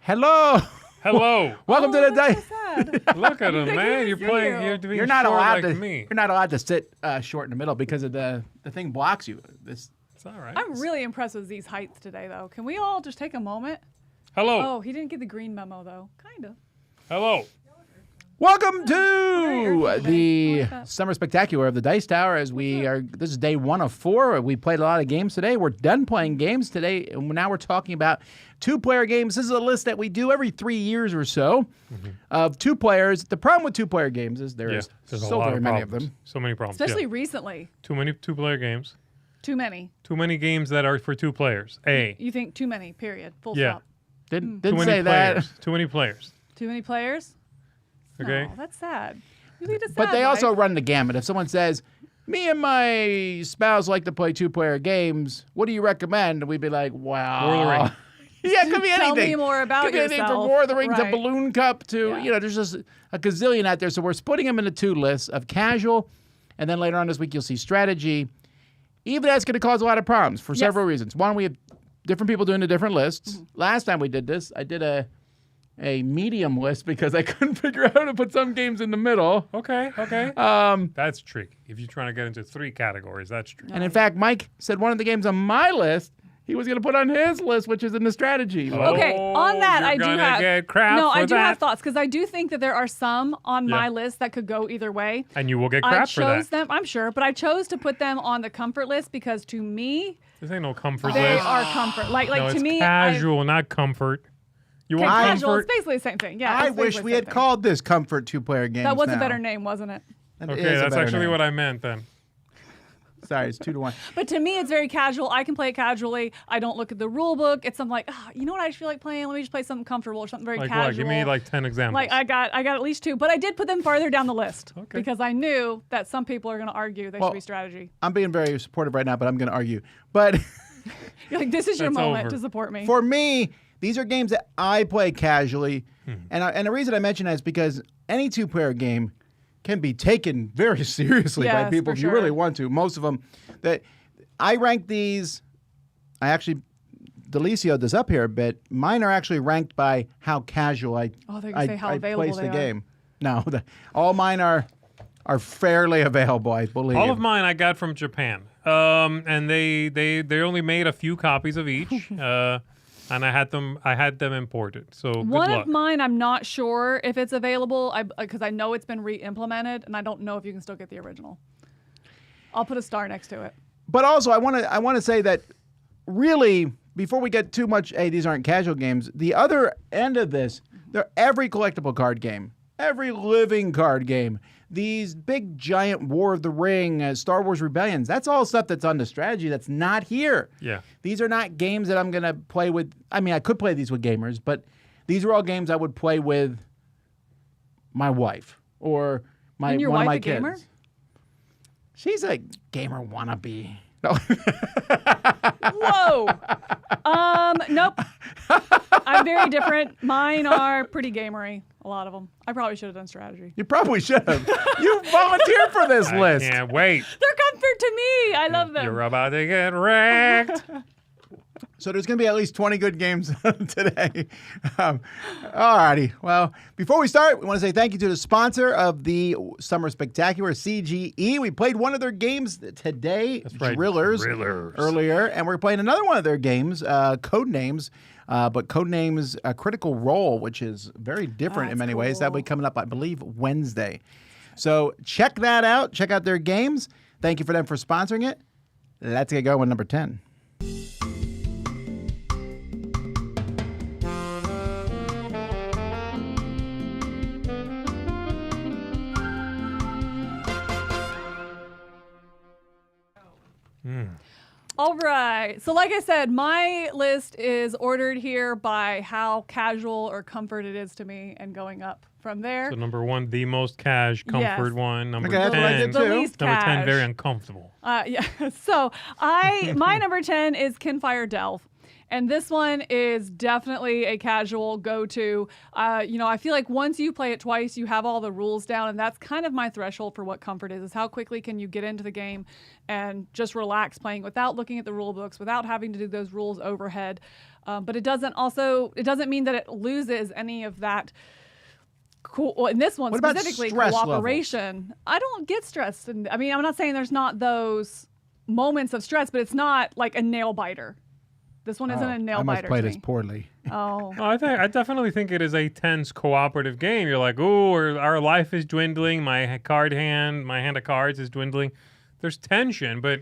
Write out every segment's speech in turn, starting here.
Hello. Hello. Welcome to the day. So sad. Look at him, man. You're playing. You're being You're not short allowed like to. me. You're not allowed to sit short in the middle because of the thing blocks you. This. It's all right. I'm really impressed with Zee's heights today, though. Can we all just take a moment? Hello. Oh, he didn't get the green memo, though. Kind of. Hello. Welcome to Right, the like that. Summer Spectacular of the Dice Tower. As we are, this is day 1 of 4. We played a lot of games today. We're done playing games today, and now we're talking about 2-player games. This is a list that we do every 3 years or so of 2 players. The problem with 2-player games is there's there's so a lot very of many of problems. them. So many problems. Especially yeah. recently. Too many 2-player games. Too many. Too many games that are for 2 players. You think too many, period. Full Yeah. stop. Didn't Too many say that. players. Too many players. Too many players? Okay. No, that's sad. You lead a sad But they also life. run the gamut. If someone says, me and my spouse like to play 2-player games, what do you recommend? And we'd be like, wow. Lord of the Rings. Yeah, it could be Tell anything. me more about Could be anything from yourself. War of the Rings to Right. Balloon Cup to, Yeah. there's just a gazillion out there. So we're splitting them into 2 lists of casual, and then later on this week you'll see strategy. Even that's going to cause a lot of problems for several reasons. One, we have different people doing the different lists. Last time we did this, I did a medium list because I couldn't figure out how to put some games in the middle. Okay. That's tricky. If you're trying to get into 3 categories, that's tricky. And in fact, Mike said one of the games on my list he was going to put on his list, which is in the strategy. Okay, on that, you're I do gonna have get crap no, for I do that. have thoughts because I do think that there are some on Yeah. my list that could go either way. And you will get I crap for chose that. them, I'm sure, but I chose to put them on the comfort list because to me, This ain't no comfort they list. are comfort. Like no, to it's me, casual, not comfort. You want casual. comfort? It's basically the same thing. Yeah, I it's wish basically we the had same thing. called this Comfort 2-player games. That was a now. better name, wasn't it? That Okay, is a that's better actually name. what I meant then. Sorry, it's 2-1. But to me, it's very casual. I can play it casually. I don't look at the rule book. It's something like, you know what I feel like playing? Let me just play something comfortable or something very Like casual. what? Give me like 10 examples. Like I got at least 2, but I did put them farther down the list Okay. because I knew that some people are going to argue they Well, should be strategy. I'm being very supportive right now, but I'm going to argue. But You're like, this is your That's moment over. to support me. for me, these are games that I play casually. And the reason I mention that is because any 2-player game can be taken very seriously by Yes, people for if you sure. really want to. Most of them. That I rank these, Delicio does up here a bit. Mine are actually ranked by how casual I they're gonna say how available place they the are. game. No, all mine are fairly available, I believe. All of mine I got from Japan, and they only made a few copies of each, and I had them imported. So good One luck. of mine, I'm not sure if it's available because I know it's been re-implemented, and I don't know if you can still get the original. I'll put a star next to it. But also, I want to say that really, before we get too much, hey, these aren't casual games. The other end of this, they're every collectible card game, every living card game. These big giant War of the Ring, Star Wars Rebellions. That's all stuff that's on the strategy. That's not here. Yeah. These are not games that I'm gonna play with. I mean, I could play these with gamers, but these are all games I would play with my wife or And your one of wife my a kids. gamer? She's a gamer wannabe. No. Whoa. Nope. I'm very different. Mine are pretty gamery. A lot of them. I probably should have done strategy. You probably should have. You volunteered for this I list. can't wait. They're comfort to me. I love them. You're about to get wrecked. So there's going to be at least 20 good games today. All righty. Well, before we start, we want to say thank you to the sponsor of the Summer Spectacular, CGE. We played one of their games today, right, Drillers, Drillers. earlier, and we're playing another one of their games, Codenames. But Codenames Critical Role, which is very different in That's many ways. That'll be cool. coming up, I believe, Wednesday. So check that out. Check out their games. Thank you for them for sponsoring it. Let's get going with number 10. All right. So like I said, my list is ordered here by how casual or comfort it is to me and going up from there. So number 1, the most cash, comfort Yes. one. Number Okay, that's 10, what I did the too. least number 10, cash. very uncomfortable. Yeah. So my number 10 is Kinfire Delve. And this one is definitely a casual go-to. I feel like once you play it twice, you have all the rules down, and that's kind of my threshold for what comfort is how quickly can you get into the game and just relax playing without looking at the rule books, without having to do those rules overhead. But it doesn't mean that it loses any of that. Cool. Well, in this one What about specifically, stress cooperation. I don't get stressed. And I mean, I'm not saying there's not those moments of stress, but it's not like a nail biter. This one isn't a nail I must biter. play to this me. poorly. Oh. I definitely think it is a tense cooperative game. You're like, ooh, our life is dwindling. My hand of cards is dwindling. There's tension, but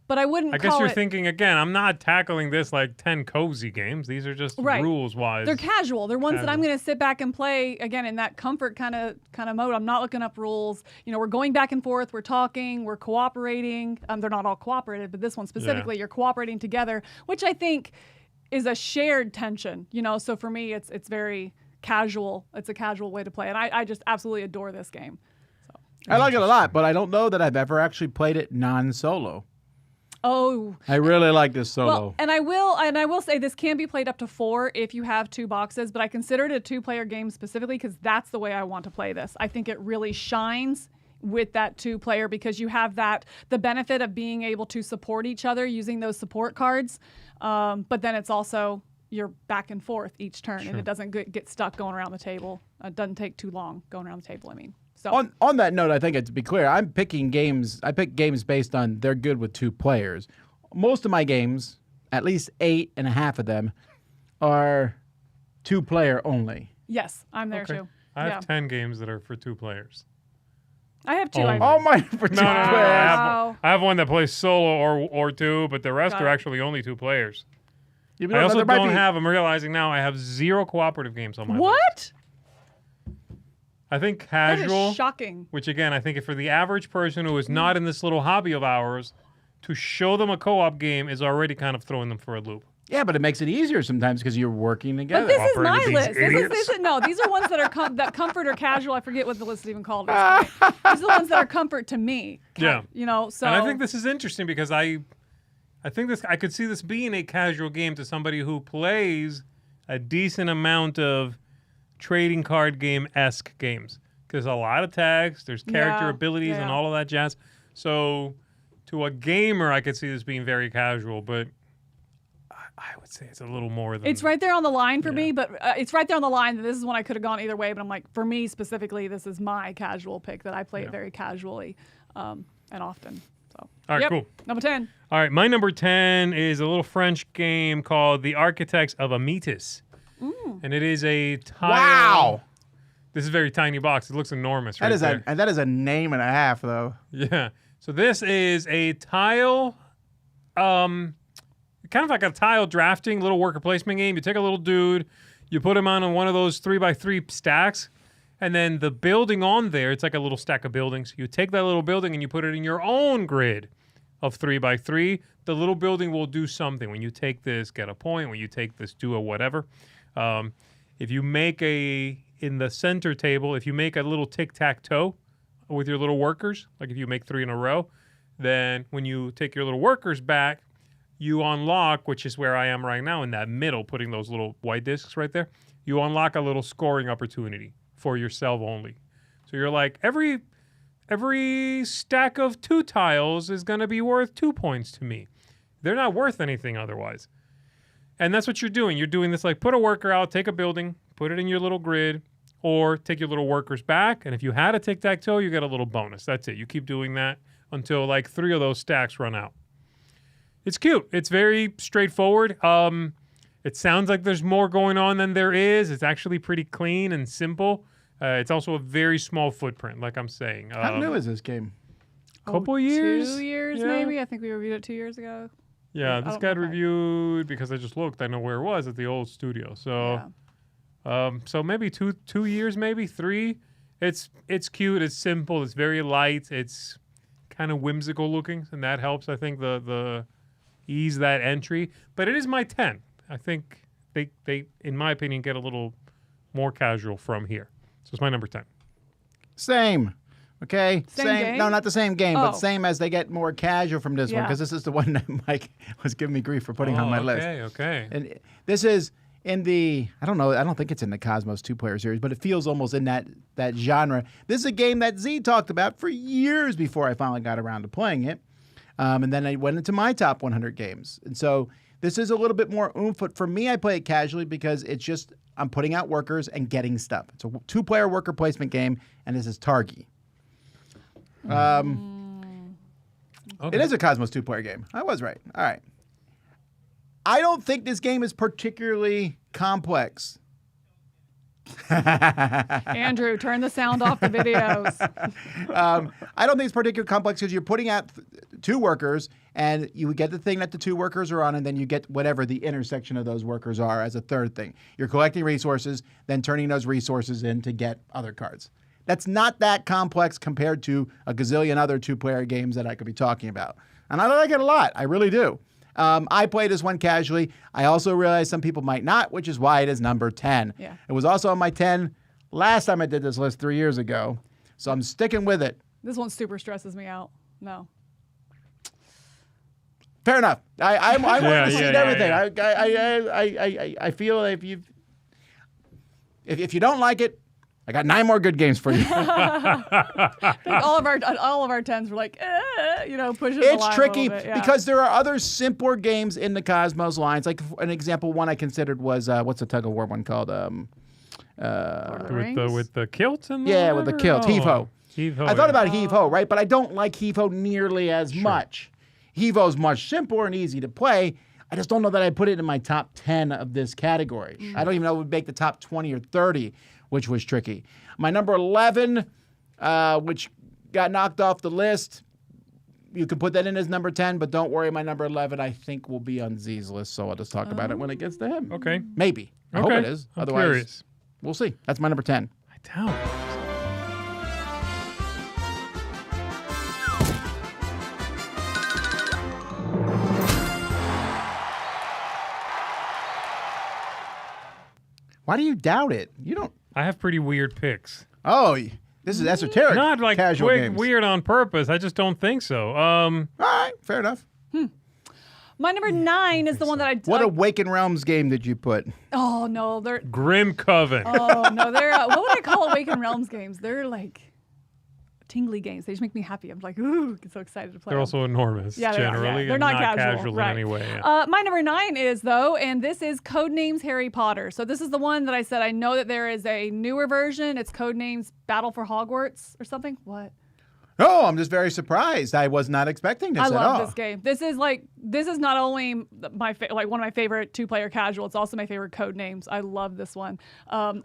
But I wouldn't I guess call you're it. thinking again. I'm not tackling this like 10 cozy games. These are just Right. rules wise. They're casual. They're ones that I'm Casual. going to sit back and play again in that comfort kind of mode. I'm not looking up rules. We're going back and forth. We're talking. We're cooperating. They're not all cooperative, but this one specifically, you're cooperating together, which I think is a shared tension. So for me, it's very casual. It's a casual way to play, and I just absolutely adore this game. I like it a lot, but I don't know that I've ever actually played it non-solo. Oh. I really like this solo. Well, and I will say this can be played up to 4 if you have 2 boxes, but I consider it a 2-player game specifically because that's the way I want to play this. I think it really shines with that 2-player because you have the benefit of being able to support each other using those support cards, but then it's also you're back and forth each turn, and it doesn't get stuck going around the table. It doesn't take too long going around the table. I mean. So. On that note, I think to be clear, I pick games based on they're good with 2 players. Most of my games, at least 8.5 of them, are 2-player only. Yes, I'm there too. I have 10 games that are for 2 players. I have 2. Only. All mine for 2 No, players. Wow. I have one that plays solo or 2, but the rest Got are it. actually only 2 players. Even I though also there might don't be- have. I'm realizing now I have 0 cooperative games on my list. What? I think That casual. is shocking. Which again, I think if for the average person who is not in this little hobby of ours, to show them a co-op game is already kind of throwing them for a loop. Yeah, but it makes it easier sometimes because you're working together. But this is Operating my these list. idiots. These are ones that are that comfort or casual. I forget what the list is even called. At this point. These are the ones that are comfort to me. Yeah. So. And I think this is interesting because I could see this being a casual game to somebody who plays a decent amount of trading card game-esque games. Because a lot of tags, there's character abilities and all of that jazz. So to a gamer, I could see this being very casual, but I would say it's a little more than... It's right there on the line for me, but it's right there on the line that this is one I could have gone either way. But I'm like, for me specifically, this is my casual pick that I play it very casually and often. So. All right, cool. Number 10. All right, my number 10 is a little French game called The Architects of Amitis. And it is a tile... Wow. This is a very tiny box. It looks enormous That is a name and a half, though. Yeah. So this is a tile, kind of like a tile drafting little worker placement game. You take a little dude, you put him on one of those 3x3 stacks, and then the building on there, it's like a little stack of buildings. You take that little building and you put it in your own grid of 3x3. The little building will do something. When you take this, get a point. When you take this, do a whatever. If you make in the center table, if you make a little tic-tac-toe with your little workers, like if you make 3 in a row, then when you take your little workers back, you unlock, which is where I am right now in that middle, putting those little white discs right there, you unlock a little scoring opportunity for yourself only. So you're like, every stack of 2 tiles is going to be worth 2 points to me. They're not worth anything otherwise. And that's what you're doing. You're doing this like put a worker out, take a building, put it in your little grid, or take your little workers back. And if you had a tic-tac-toe, you get a little bonus. That's it. You keep doing that until like 3 of those stacks run out. It's cute. It's very straightforward. It sounds like there's more going on than there is. It's actually pretty clean and simple. It's also a very small footprint, like I'm saying. How new is this game? Couple years. 2 years, Yeah. maybe. I think we reviewed it 2 years ago. Yeah, I this don't got know if I- reviewed because I just looked. I know where it was at the old studio. So, so maybe two years, maybe 3. It's cute. It's simple. It's very light. It's kind of whimsical looking, and that helps. I think the ease that entry. But it is my 10. I think they in my opinion get a little more casual from here. So it's my number 10. Same. Okay, Same game? No, not the same game, but Oh. same as they get more casual from this one Yeah. because this is the one that Mike was giving me grief for putting on my list. Okay. And this is in the I don't think it's in the Cosmos 2-player series, but it feels almost in that genre. This is a game that Z talked about for years before I finally got around to playing it, and then I went into my top 100 games. And so this is a little bit more oomph. But for me, I play it casually because it's just I'm putting out workers and getting stuff. It's a 2-player worker placement game, and this is Targi. Okay. It is a Cosmos 2-player game. I was right. All right. I don't think this game is particularly complex. Andrew, turn the sound off the videos. I don't think it's particularly complex because you're putting out 2 workers, and you get the thing that the 2 workers are on, and then you get whatever the intersection of those workers are as a third thing. You're collecting resources, then turning those resources in to get other cards. That's not that complex compared to a gazillion other 2-player games that I could be talking about. And I like it a lot. I really do. I played this one casually. I also realized some people might not, which is why it is number 10. Yeah. It was also on my 10 last time I did this list 3 years ago. So I'm sticking with it. This one super stresses me out. No. Fair enough. I'm willing to see yeah, everything. yeah. I feel if you don't like it, I got 9 more good games for you. I think all of our 10s were like, pushing the It's line a tricky little bit, yeah. because there are other simpler games in the Cosmos lines. Like an example, one I considered was what's the tug of war one called? Lord of the Rings? With the kilts and Yeah, with the kilts. Heave-ho. Heave-ho. I thought about Heave-ho, right? But I don't like Heave-ho nearly as much. Heave-ho's much simpler and easy to play. I just don't know that I put it in my top 10 of this category. I don't even know it would make the top 20 or 30, which was tricky. My number 11, which got knocked off the list, you could put that in as number 10, but don't worry, my number 11, I think, will be on Z's list, so I'll just talk about it when it gets to him. Okay. Maybe. I hope Okay. it is. I'm Otherwise, curious. we'll see. That's my number 10. I doubt it. Why do you doubt it? You don't. I have pretty weird picks. Oh, this is esoteric. Not like casual games. weird on purpose. I just don't think so. All right, fair enough. My number 9 is the one that I. What Awaken Realms game did you put? Oh no, they're. Grim Coven. Oh no, they're. What would I call Awaken Realms games? They're like tingly games. They just make me happy. I'm like, ooh, get so excited to play. They're them. also enormous, Yeah, they are, generally. yeah. They're and not not casual, in right. any way. Yeah. My number 9 is though, and this is Codenames Harry Potter. So this is the one that I said I know that there is a newer version. It's Codenames Battle for Hogwarts or something. What? Oh, I'm just very surprised. I was not expecting this I at love all. this game. This is not only my one of my favorite 2-player casual. It's also my favorite Codenames. I love this one.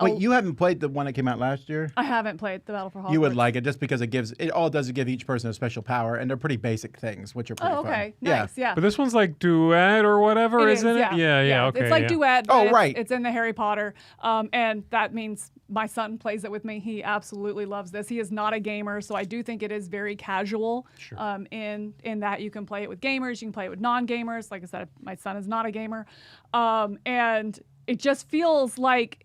Wait, you haven't played the one that came out last year? I haven't played the Battle for Hogwarts. You would like it just because it all does is give each person a special power, and they're pretty basic things, which are pretty Oh, fun. okay. Yeah. Nice. Yeah. But this one's like duet or whatever, It is, isn't it? Yeah, okay. It's like yeah. duet. Oh, but right. It's in the Harry Potter, and that means my son plays it with me. He absolutely loves this. He is not a gamer, so I do think it is very casual. Sure. In that you can play it with gamers, you can play it with non-gamers. Like I said, my son is not a gamer, and it just feels like.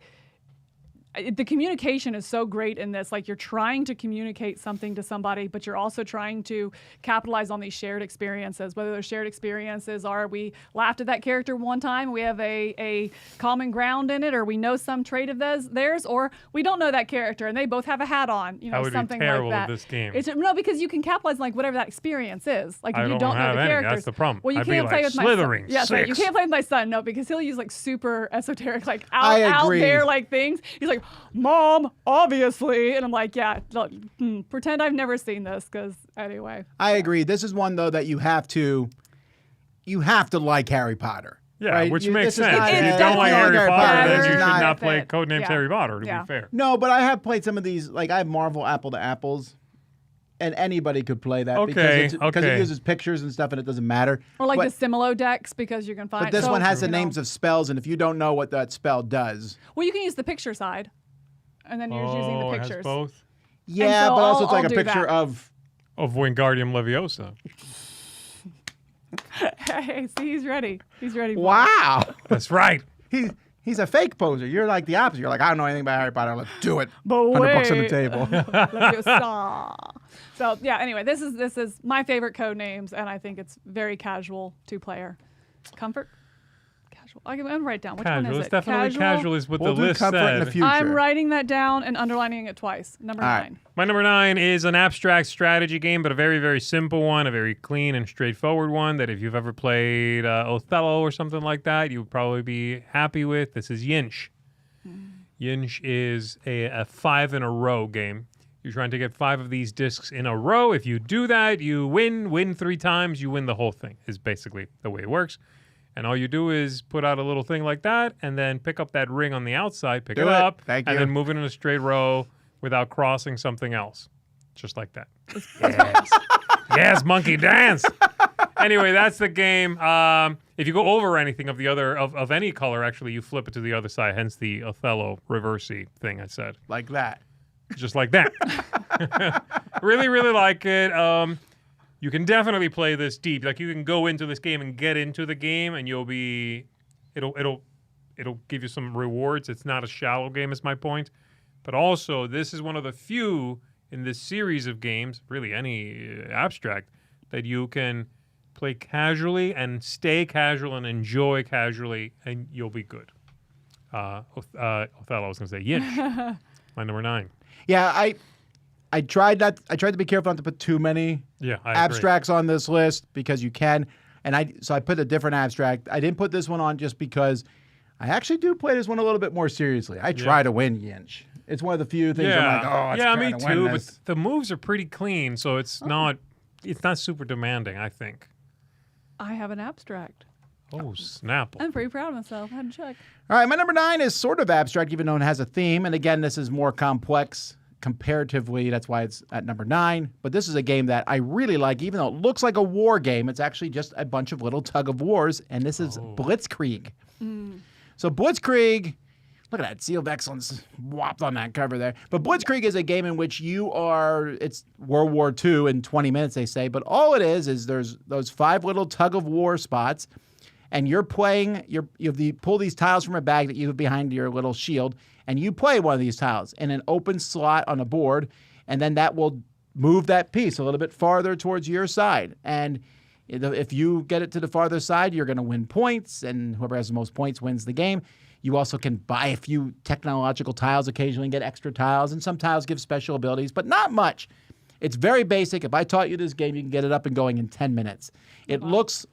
The communication is so great in this. Like you're trying to communicate something to somebody, but you're also trying to capitalize on these shared experiences. Whether those shared experiences are we laughed at that character one time, we have a common ground in it, or we know some trait of theirs, or we don't know that character and they both have a hat on. You know, I would something be terrible like at that. this game. No, because you can capitalize on like whatever that experience is. Like if I you don't don't know have the any. characters. That's the problem. Well, you I'd be can't play like with my son. Slytherin, Yes, right. You 6. can't play with my son. No, because he'll use like super esoteric, like I out agree. there like things. He's like, "Mom, obviously," and I'm like, "Yeah, pretend I've never seen this." Because anyway, I agree. This is one though that you have to like Harry Potter. Yeah, right? which You- makes this is sense. not- If you It's don't like Harry definitely Potter, then better you should not not play fit. Codenames Yeah. Harry Potter, to Yeah. be fair. No, but I have played some of these. Like I have Marvel Apple to Apples, and anybody could play that because it Okay. uses pictures and stuff, and it doesn't matter. or like but, the Similo decks because you can find. But this so, one has the you know, names of spells, and if you don't know what that spell does, Well, you can use the picture side, and then you're just using the Oh, it pictures. has both. yeah, so but also I'll- it's like I'll a do picture that. of. Of Wingardium Leviosa. Hey, see, he's ready. He's ready. for it. Wow, That's right. he's a fake poser. You're like the opposite. You're like I don't know anything about Harry Potter. Let's do it. But $100 on the wait. table. Leviosa. So yeah. Anyway, this is my favorite code names, and I think it's very casual 2-player. Comfort. Casual. I'm gonna write down which one Casual. is It's it. definitely casual is what We'll the do list comfort in the said. future. I'm writing that down and underlining it twice. Number All 9. right. My number 9 is an abstract strategy game, but a very, very simple one, a very clean and straightforward one that if you've ever played Othello or something like that, you would probably be happy with. This is Yinch. Yinch is a 5 in a row game. You're trying to get 5 of these discs in a row. If you do that, you win 3 times, you win the whole thing, is basically the way it works. And all you do is put out a little thing like that and then pick up that ring on the outside, pick Do it it. up, Thank and you. then move it in a straight row without crossing something else. Just like that. Yes. Yes, monkey dance. Anyway, that's the game. If you go over anything of the other of any color, actually, you flip it to the other side. Hence the Othello reversey thing I said. Like that. Just like that. Really, really like it. You can definitely play this deep. Like you can go into this game and get into the game, and it'll give you some rewards. It's not a shallow game, is my point. But also, this is one of the few in this series of games, really any abstract, that you can play casually and stay casual and enjoy casually, and you'll be good. Othello, I was going to say Yinch. My number 9. Yeah, I tried that. I tried to be careful not to put too many Yeah, I agree. abstracts on this list because you can. And I put a different abstract. I didn't put this one on just because I actually do play this one a little bit more seriously. I try to win Yinch. It's one of the few things I'm like, oh, it's yeah, trying me to win too. this. But the moves are pretty clean, so it's not super demanding. I think. I have an abstract. Oh snap! I'm pretty proud of myself. I had to check. All right, my number 9 is sort of abstract, even though it has a theme. And again, this is more complex comparatively. That's why it's at number 9. But this is a game that I really like, even though it looks like a war game. It's actually just a bunch of little tug of wars, and this is Blitzkrieg. So Blitzkrieg, look at that seal of excellence whopped on that cover there. But Blitzkrieg is a game in which it's World War II in 20 minutes, they say. But all it is there's those 5 little tug of war spots. And you're playing, you pull these tiles from a bag that you have behind your little shield, and you play one of these tiles in an open slot on a board, and then that will move that piece a little bit farther towards your side. And if you get it to the farther side, you're going to win points, and whoever has the most points wins the game. You also can buy a few technological tiles occasionally and get extra tiles, and some tiles give special abilities, but not much. It's very basic. If I taught you this game, you can get it up and going in 10 minutes. It looks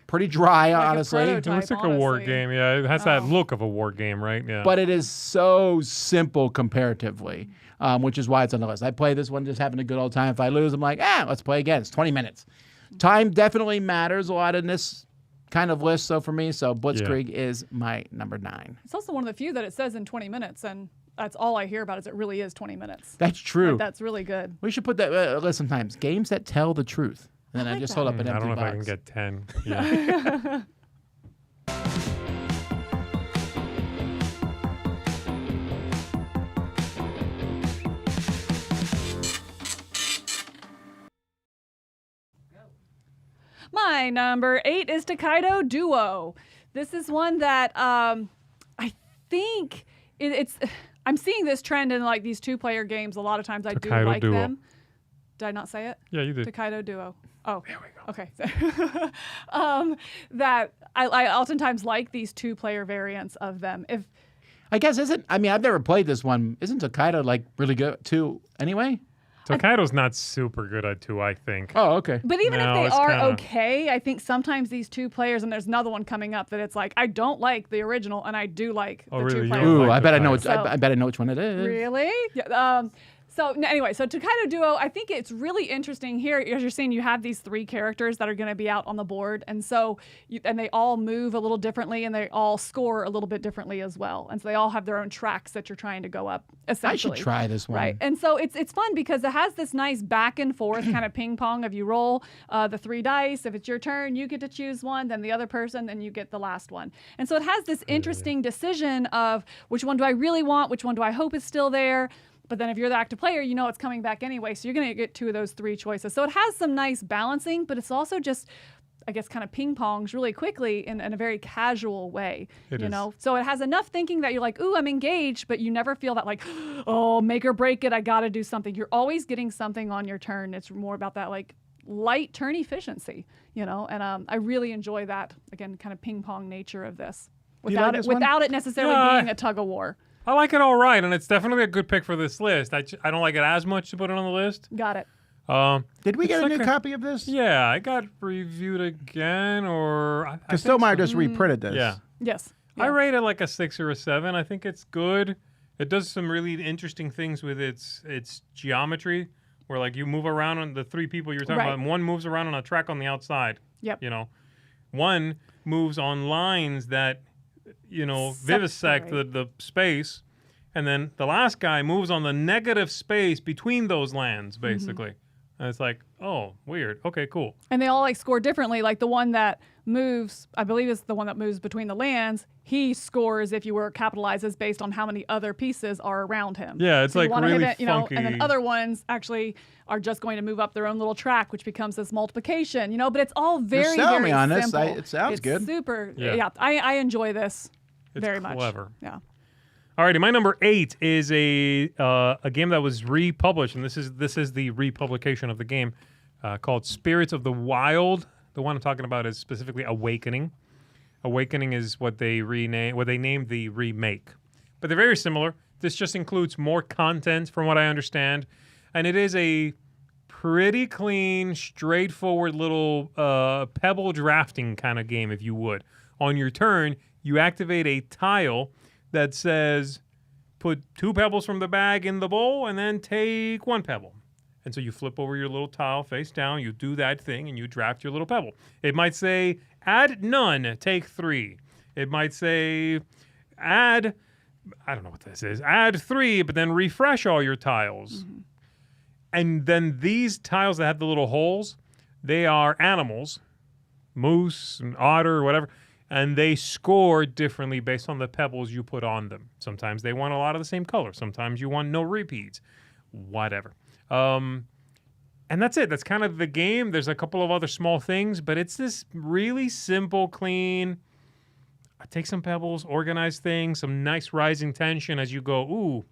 pretty dry, Like a honestly. prototype. It looks like a war honestly. game. Yeah, it has that look of a war game, right? Yeah. But it is so simple comparatively, which is why it's on the list. I play this one just having a good old time. If I lose, I'm like, let's play again. It's 20 minutes. Time definitely matters a lot in this kind of list. So for me, Blitzkrieg is my number 9. It's also one of the few that it says in 20 minutes, and that's all I hear about is it really is 20 minutes. That's true. Like, that's really good. We should put that list sometimes. Games that tell the truth. And then I like just that. hold up an I empty don't know box. if I can get 10. Yeah. My number 8 is Takedo Duo. This is one that I think it's. I'm seeing this trend in like these 2-player games. A lot of times I do Takedo like Duo. them. Did I not say it? Yeah, you did. Takedo Duo. Oh, there we go. Okay. That I oftentimes like these 2-player variants of them. I guess I've never played this one. Isn't Takedo like really good too anyway? Tokaido's not super good at 2, I think. Oh, okay. But even No, if they it's are kinda- okay, I think sometimes these 2 players, and there's another one coming up that it's like I don't like the original, and I do like Oh, the really? 2 You players. don't Ooh, like I bet I know. Takedo. I bet I know which one it is. Really? Yeah. So anyway, so Takedo Duo, I think it's really interesting here. As you're seeing, you have these 3 characters that are going to be out on the board, and so and they all move a little differently, and they all score a little bit differently as well, and so they all have their own tracks that you're trying to go up. Essentially, I should try this one. Right, and so it's fun because it has this nice back and forth kind of ping pong of you roll the 3 dice. If it's your turn, you get to choose one, then the other person, then you get the last one. And so it has this interesting decision of which one do I really want, which one do I hope is still there. But then if you're the active player, you know it's coming back anyway, so you're going to get 2 of those 3 choices. So it has some nice balancing, but it's also just I guess, kind of ping pongs really quickly in a very casual way. It is. So it has enough thinking that you're like, ooh, I'm engaged, but you never feel that like, oh, make or break it. I got to do something. You're always getting something on your turn. It's more about that like light turn efficiency, and I really enjoy that, again, kind of ping pong nature of this you like this one? without it necessarily being a tug of war. I like it all right, and it's definitely a good pick for this list. I don't like it as much to put it on the list. Got it. Did we get a like new copy of this? Yeah, I got reviewed again, or Because Stonemeyer just reprinted this. Yeah. Yes. I Yeah. rate it like a 6 or a 7. I think it's good. It does some really interesting things with its geometry, where like you move around on the 3 people you're talking Right. about, and one moves around on a track on the outside. Yep. One moves on lines that vivisect the space, and then the last guy moves on the negative space between those lands, basically. And it's like, oh, weird. Okay, cool. And they all like score differently. Like the one that moves, I believe is the one that moves between the lands. He scores, if you were capitalizes, based on how many other pieces are around him. Yeah, it's So you like wanna really hit it, funky. And then other ones actually are just going to move up their own little track, which becomes this multiplication. But it's all very, selling very me on this. simple. It sounds It's good. Super. Yeah. Yeah, I enjoy this It's very much. clever. Yeah. Alrighty, my number 8 is a game that was republished, and this is the republication of the game called Spirits of the Wild. The one I'm talking about is specifically Awakening. Awakening is what they named the remake, but they're very similar. This just includes more content, from what I understand, and it is a pretty clean, straightforward little pebble drafting kind of game, if you would. On your turn, you activate a tile that says put 2 pebbles from the bag in the bowl and then take 1 pebble. And so you flip over your little tile face down, you do that thing, and you draft your little pebble. It might say add none, take 3. It might say add, I don't know what this is, add 3, but then refresh all your tiles. Mm-hmm. And then these tiles that have the little holes, they are animals, moose and otter or whatever, and they score differently based on the pebbles you put on them. Sometimes they want a lot of the same color. Sometimes you want no repeats. Whatever. And that's it. That's kind of the game. There's a couple of other small things, but it's this really simple, clean, take some pebbles, organize things, some nice rising tension as you go, ooh,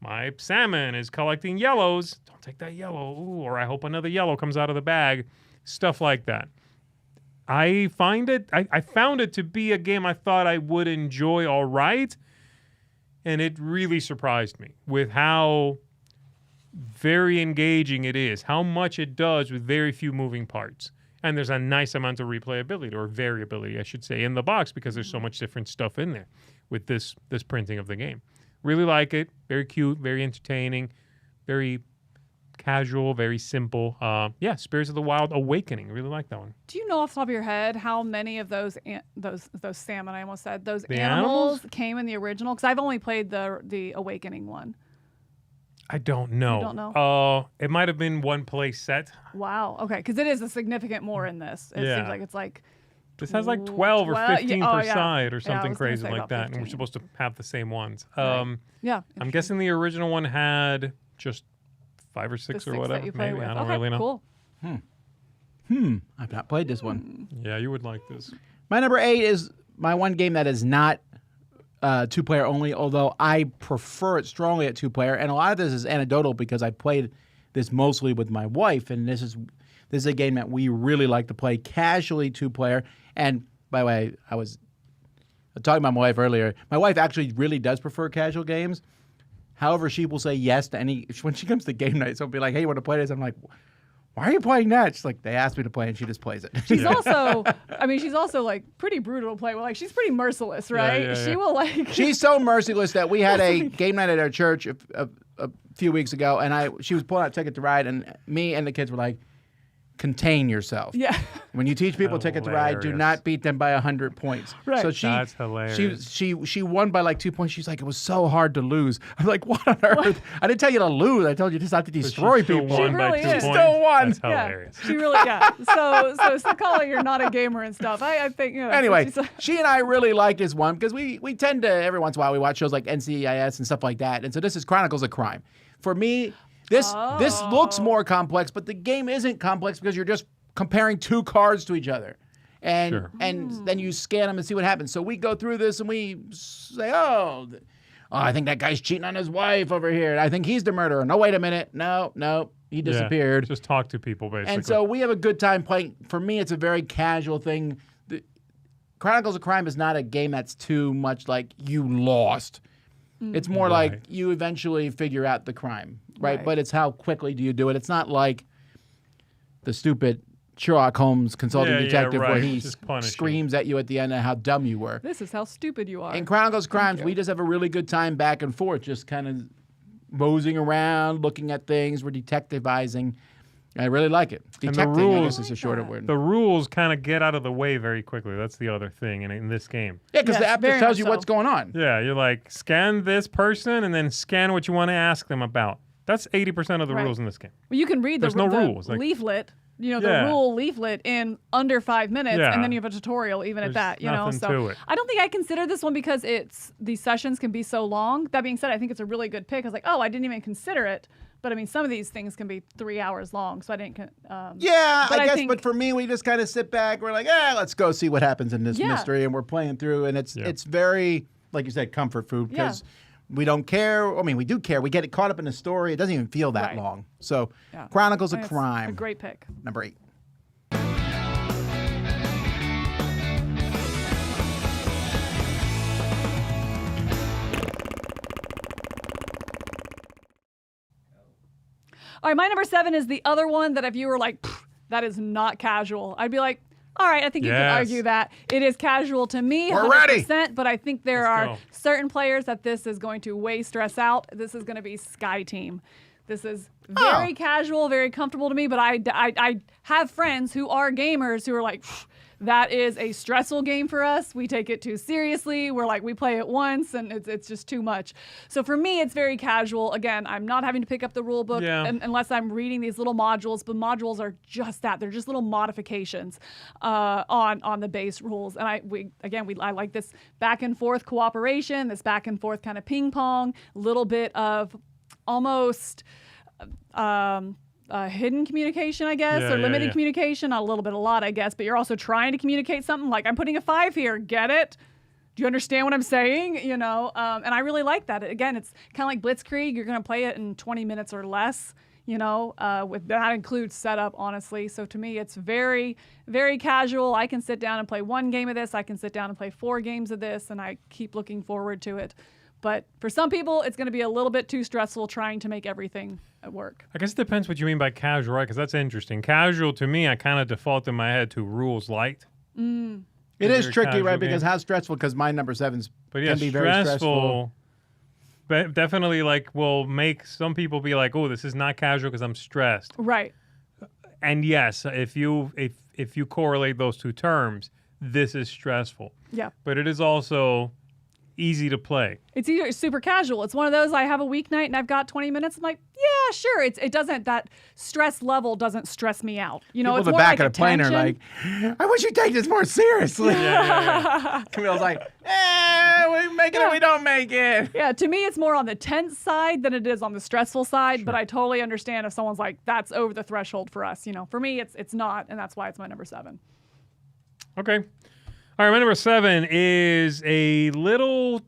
my salmon is collecting yellows. Don't take that yellow. Ooh, or I hope another yellow comes out of the bag. Stuff like that. I found it to be a game I thought I would enjoy all right, and it really surprised me with how very engaging it is, how much it does with very few moving parts. And there's a nice amount of replayability, or variability, I should say, in the box, because there's so much different stuff in there with this printing of the game. Really like it. Very cute, very entertaining, very casual, very simple. Spirits of the Wild Awakening. Really like that one. Do you know off the top of your head how many of those salmon, I almost said, those The animals animals? came in the original? Because I've only played the Awakening one. I don't know. You don't know? It might have been one play set. Wow. Okay. Because it is a significant more in this. It Yeah. seems like it's like This has like 12 or 15 yeah, oh, per yeah. side or Yeah, I something was gonna crazy say like about that. And we're 15. supposed to have the same ones. Right. Yeah. I'm guessing the original one had just 5 or 6 The or 6 that whatever. you play Maybe. with. I don't Okay, really know. Cool. I've not played this one. Yeah, you would like this. My number 8 is my one game that is not 2-player only, although I prefer it strongly at 2-player. And a lot of this is anecdotal because I played this mostly with my wife, and this is a game that we really like to play casually 2-player. And by the way, I was talking about my wife earlier. My wife actually really does prefer casual games. However, she will say yes to any when she comes to game night. So I'll be like, "Hey, you want to play this?" I'm like, "Why are you playing that?" She's like, "They asked me to play," and she just plays it. She's also, she's also like pretty brutal to play with. Like she's pretty merciless, right? yeah, She yeah. will like. She's so merciless that we had a game night at our church a few weeks ago, and she was pulling out Ticket to Ride, and me and the kids were like, "Contain yourself." Yeah. When you teach people Ticket to Ride, do Hilarious. not beat them by 100 points. Right. So That's hilarious. She won by like 2 points. She's like, it was so hard to lose. I'm like, what on earth? I didn't tell you to lose. I told you just not to destroy She still people. won She by really 2 is. points. She still won. That's Yeah, hilarious. she really, yeah. So Sakala, you're not a gamer and stuff. I think, Anyway, she's she and I really like this one because we tend to, every once in a while, we watch shows like NCIS and stuff like that. And so this is Chronicles of Crime. For me, this looks more complex, but the game isn't complex because you're just comparing 2 cards to each other. And Sure. and then you scan them and see what happens. So we go through this and we say, oh, I think that guy's cheating on his wife over here. I think he's the murderer. No, wait a minute. No, he disappeared. Just talk to people, basically. And so we have a good time playing. For me, it's a very casual thing. Chronicles of Crime is not a game that's too much like you lost. It's more Right. like you eventually figure out the crime, right? Right. But it's how quickly do you do it. It's not like the stupid Sherlock Holmes consulting Yeah, detective where right. he Just punishing. screams at you at the end of how dumb you were. This is how stupid you are. In Chronicles of Crimes, you. we just have a really good time back and forth, just kind of moseying around, looking at things. We're detectivizing. I really like it. the Detecting, I rules- guess, is a shorter that. word. The rules kind of get out of the way very quickly. That's the other thing in this game. Yeah, because the Yes, app very just tells much you so. what's going on. Yeah, you're like, scan this person and then scan what you want to ask them about. That's 80% of the Right. rules in this game. Well, you can read There's no the rules, like- leaflet, the Yeah. rule leaflet in under 5 minutes, Yeah. and then you have a tutorial even There's at that, nothing So to it. I don't think I consider this one because these sessions can be so long. That being said, I think it's a really good pick. I was like, oh, I didn't even consider it. But I mean, some of these things can be 3 hours long, so I didn't. Yeah, But I I guess. think- But for me, we just kind of sit back. We're like, let's go see what happens in this Yeah. mystery, and we're playing through, and it's Yeah. it's very, like you said, comfort food because we don't care. I mean, we do care. We get caught up in the story. It doesn't even feel that Right. long. So, Yeah. Chronicles of It's Crime, a great pick. number 8. All right, my number 7 is the other one that if you were like, "Pfft, that is not casual, I'd be like, all right, I think you could Yes. argue that. It is casual to me, We're 100%, but I think there Let's are go. certain players that this is going to way stress out. This is going to be Sky Team. This is very casual, very comfortable to me, but I have friends who are gamers who are like, "Pfft, that is a stressful game for us. We take it too seriously. We're like, we play it once and it's just too much. So for me, it's very casual. Again, I'm not having to pick up the rule book Yeah. unless I'm reading these little modules, but modules are just that. They're just little modifications on the base rules. And I like this back and forth cooperation, this back and forth kind of ping pong, little bit of almost hidden communication, I guess, or limited communication, a lot, I guess, but you're also trying to communicate something like, I'm putting a 5 here, get it? Do you understand what I'm saying? And I really like that. Again, it's kind of like Blitzkrieg. You're going to play it in 20 minutes or less, with that includes setup, honestly. So to me, it's very, very casual. I can sit down and play 1 game of this. I can sit down and play 4 games of this, and I keep looking forward to it. But for some people, it's going to be a little bit too stressful trying to make everything work. I guess it depends what you mean by casual, right? Because that's interesting. Casual, to me, I kind of default in my head to rules light. It is Your tricky, casual right? Because game. how stressful? Because my number 7's But yeah, can be very stressful. definitely will make some people be like, oh, this is not casual because I'm stressed. Right. And yes, if you correlate those two terms, this is stressful. Yeah. But it is also easy to play. It's either super casual. It's one of those, I have a weeknight and I've got 20 minutes. I'm like, yeah, sure. It doesn't, that stress level doesn't stress me out. People it's in the more back like of the plane are attention. like, I wish you take this more seriously. Yeah. Camille's like, we make it or we don't make it. Yeah, to me, it's more on the tense side than it is on the stressful side. But I totally understand if someone's like, that's over the threshold for us. For me, it's not, and that's why it's my number 7. Okay. All right, my number 7 is a little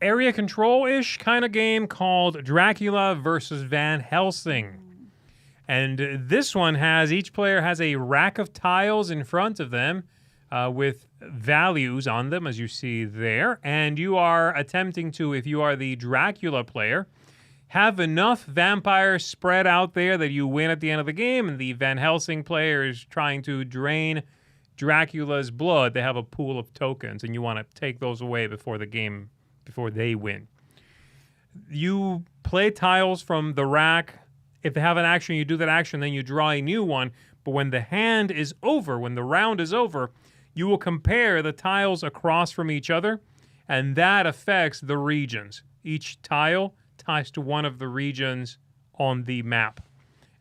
area control-ish kind of game called Dracula versus Van Helsing. And this one each player has a rack of tiles in front of them with values on them, as you see there. And you are attempting to, if you are the Dracula player, have enough vampires spread out there that you win at the end of the game. And the Van Helsing player is trying to drain Dracula's blood. They have a pool of tokens, and you want to take those away before they win. You play tiles from the rack. If they have an action, you do that action, then you draw a new one. But when the hand is over, when the round is over, you will compare the tiles across from each other, and that affects the regions. Each tile ties to one of the regions on the map.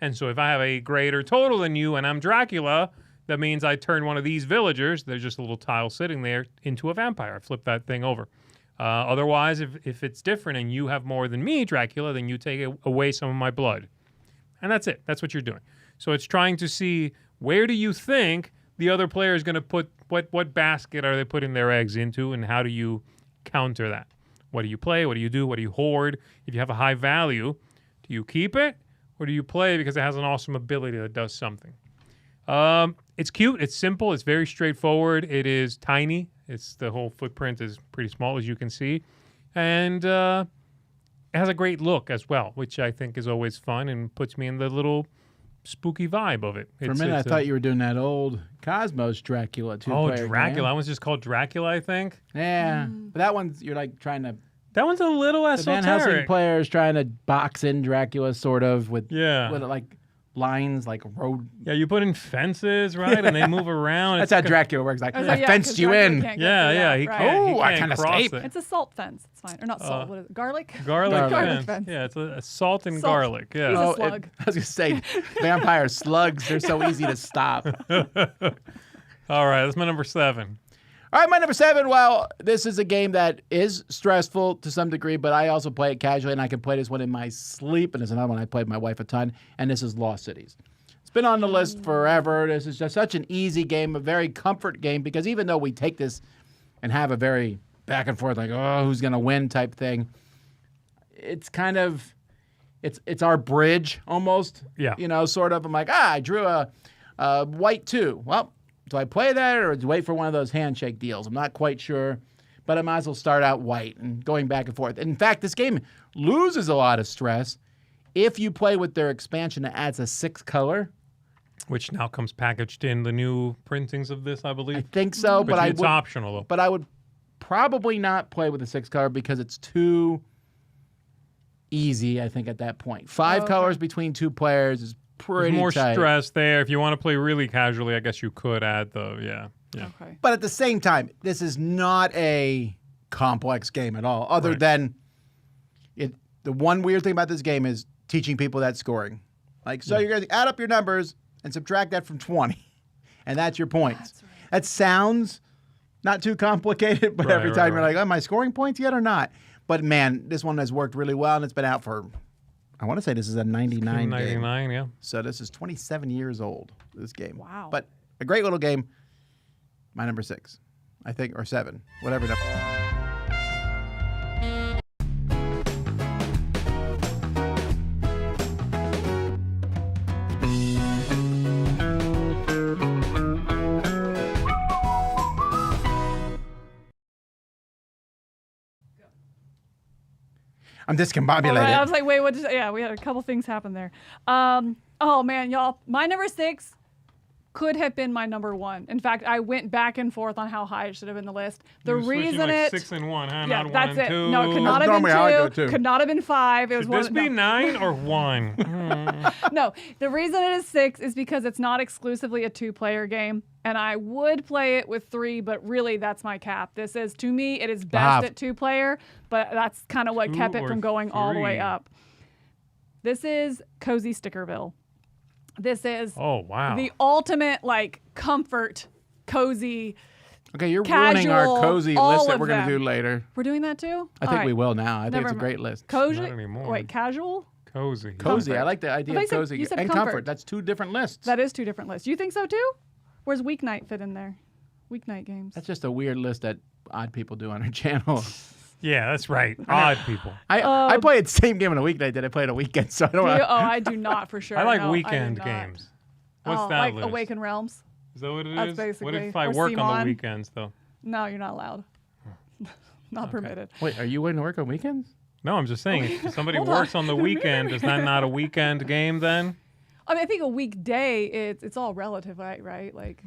And so if I have a greater total than you and I'm Dracula, that means I turn one of these villagers, there's just a little tile sitting there, into a vampire. I flip that thing over. Otherwise, if it's different and you have more than me, Dracula, then you take away some of my blood. And that's it. That's what you're doing. So it's trying to see, where do you think the other player is going to put what basket are they putting their eggs into, and how do you counter that? What do you play? What do you do? What do you hoard? If you have a high value, do you keep it or do you play because it has an awesome ability that does something? It's cute. It's simple. It's very straightforward. It is tiny. The whole footprint is pretty small, as you can see, and it has a great look as well, which I think is always fun and puts me in the little spooky vibe of it. For a minute, I thought you were doing that old Cosmos Dracula two-player Dracula. game. That one's just called Dracula, I think. Yeah, but that one's you're like trying to. That one's a little The Van Helsing esoteric. player is trying to box in Dracula, sort of with Yeah. with like lines like road. Yeah, you put in fences, right, and they move around. That's It's how Dracula works. Like I was I like, yeah, fenced 'cause you Dracula in. can't get Yeah, through yeah, that, he right. can't. Oh, he I can't can't cross escape. it. It's a salt fence. It's fine. Or not salt. What is it? Garlic? Garlic Garlic fence. fence. Yeah, it's a salt and Salt. garlic. Yeah. He's a Oh, slug. I was gonna say, vampire slugs. They're so easy to stop. All right, that's my number 7. All right, my number 7. Well, this is a game that is stressful to some degree, but I also play it casually, and I can play this one in my sleep. And there's another one I played with my wife a ton, and this is Lost Cities. It's been on the list forever. This is just such an easy game, a very comfort game, because even though we take this and have a very back and forth, like, oh, who's going to win type thing, it's kind of, it's our bridge almost. Yeah. You know, sort of. I'm like, I drew a white 2. Well, do I play that or do I wait for one of those handshake deals? I'm not quite sure, but I might as well start out white and going back and forth. In fact, this game loses a lot of stress if you play with their expansion that adds a 6th color. Which now comes packaged in the new printings of this, I I believe. think so, but It's optional, though. But I would probably not play with the 6th color because it's too easy, I think, at that point. 5 colors between 2 players is pretty There's more tight. stress there. If you want to play really casually, I guess you could add yeah. Okay. But at the same time, this is not a complex game at all, other Right. than it. The one weird thing about this game is teaching people that scoring. Like, so you're going to add up your numbers and subtract that from 20, and that's your points. That sounds not too complicated, but every time you're like, am I scoring points yet or not? But man, this one has worked really well, and it's been out for, I want to say this is a 99 game. 99, yeah. So this is 27 years old, this game. Wow. But a great little game. My number 6, I think, or 7, whatever number. I'm discombobulated. All right, I was like, wait, what? Yeah, we had a couple things happen there. Oh man, y'all, my number 6 could have been my number 1. In fact, I went back and forth on how high it should have been the list. The You were switching reason like it, 6 and 1, huh? yeah, Not 1 that's and it. 2. No, it could not have Normally how I go been 2. too. Could not have been 5. It was Should one. this be 9 or 1? No, the reason it is 6 is because it's not exclusively a 2-player game, and I would play it with 3, but really that's my cap. This is, to me, it is best Wow. at 2-player, but that's kind of what 2 kept it or from going all the way 3? up. This is Cozy Stickerville. This is Oh, wow. the ultimate like comfort, cozy. Okay, you're ruining our Casual, cozy all list that of we're going to them. do later. We're doing that too. I think we will now. I think it's a great list. Cozy. Not anymore. Wait, casual. Cozy. Cozy. I Comfort. like the idea I of thought you said- cozy you said and comfort. comfort. That's 2 different lists. That is 2 different lists. You think so too? Where's weeknight fit in there? Weeknight games. That's just a weird list that odd people do on our channel. Yeah, that's right. Odd people. I play the same game on a weeknight that I play on a weekend, so I don't Do you? know. Oh, I do not for sure. I like No, weekend do not. games. What's Oh, that like list? Awaken Realms? Is that what it is? That's What basically- if I or work on Simon. the weekends, though? No, you're not allowed. Not permitted. Wait, are you going to work on weekends? No, I'm just saying, if somebody Hold on. works on the weekend, is that not a weekend game then? I mean, I think a weekday it's all relative, right? Like,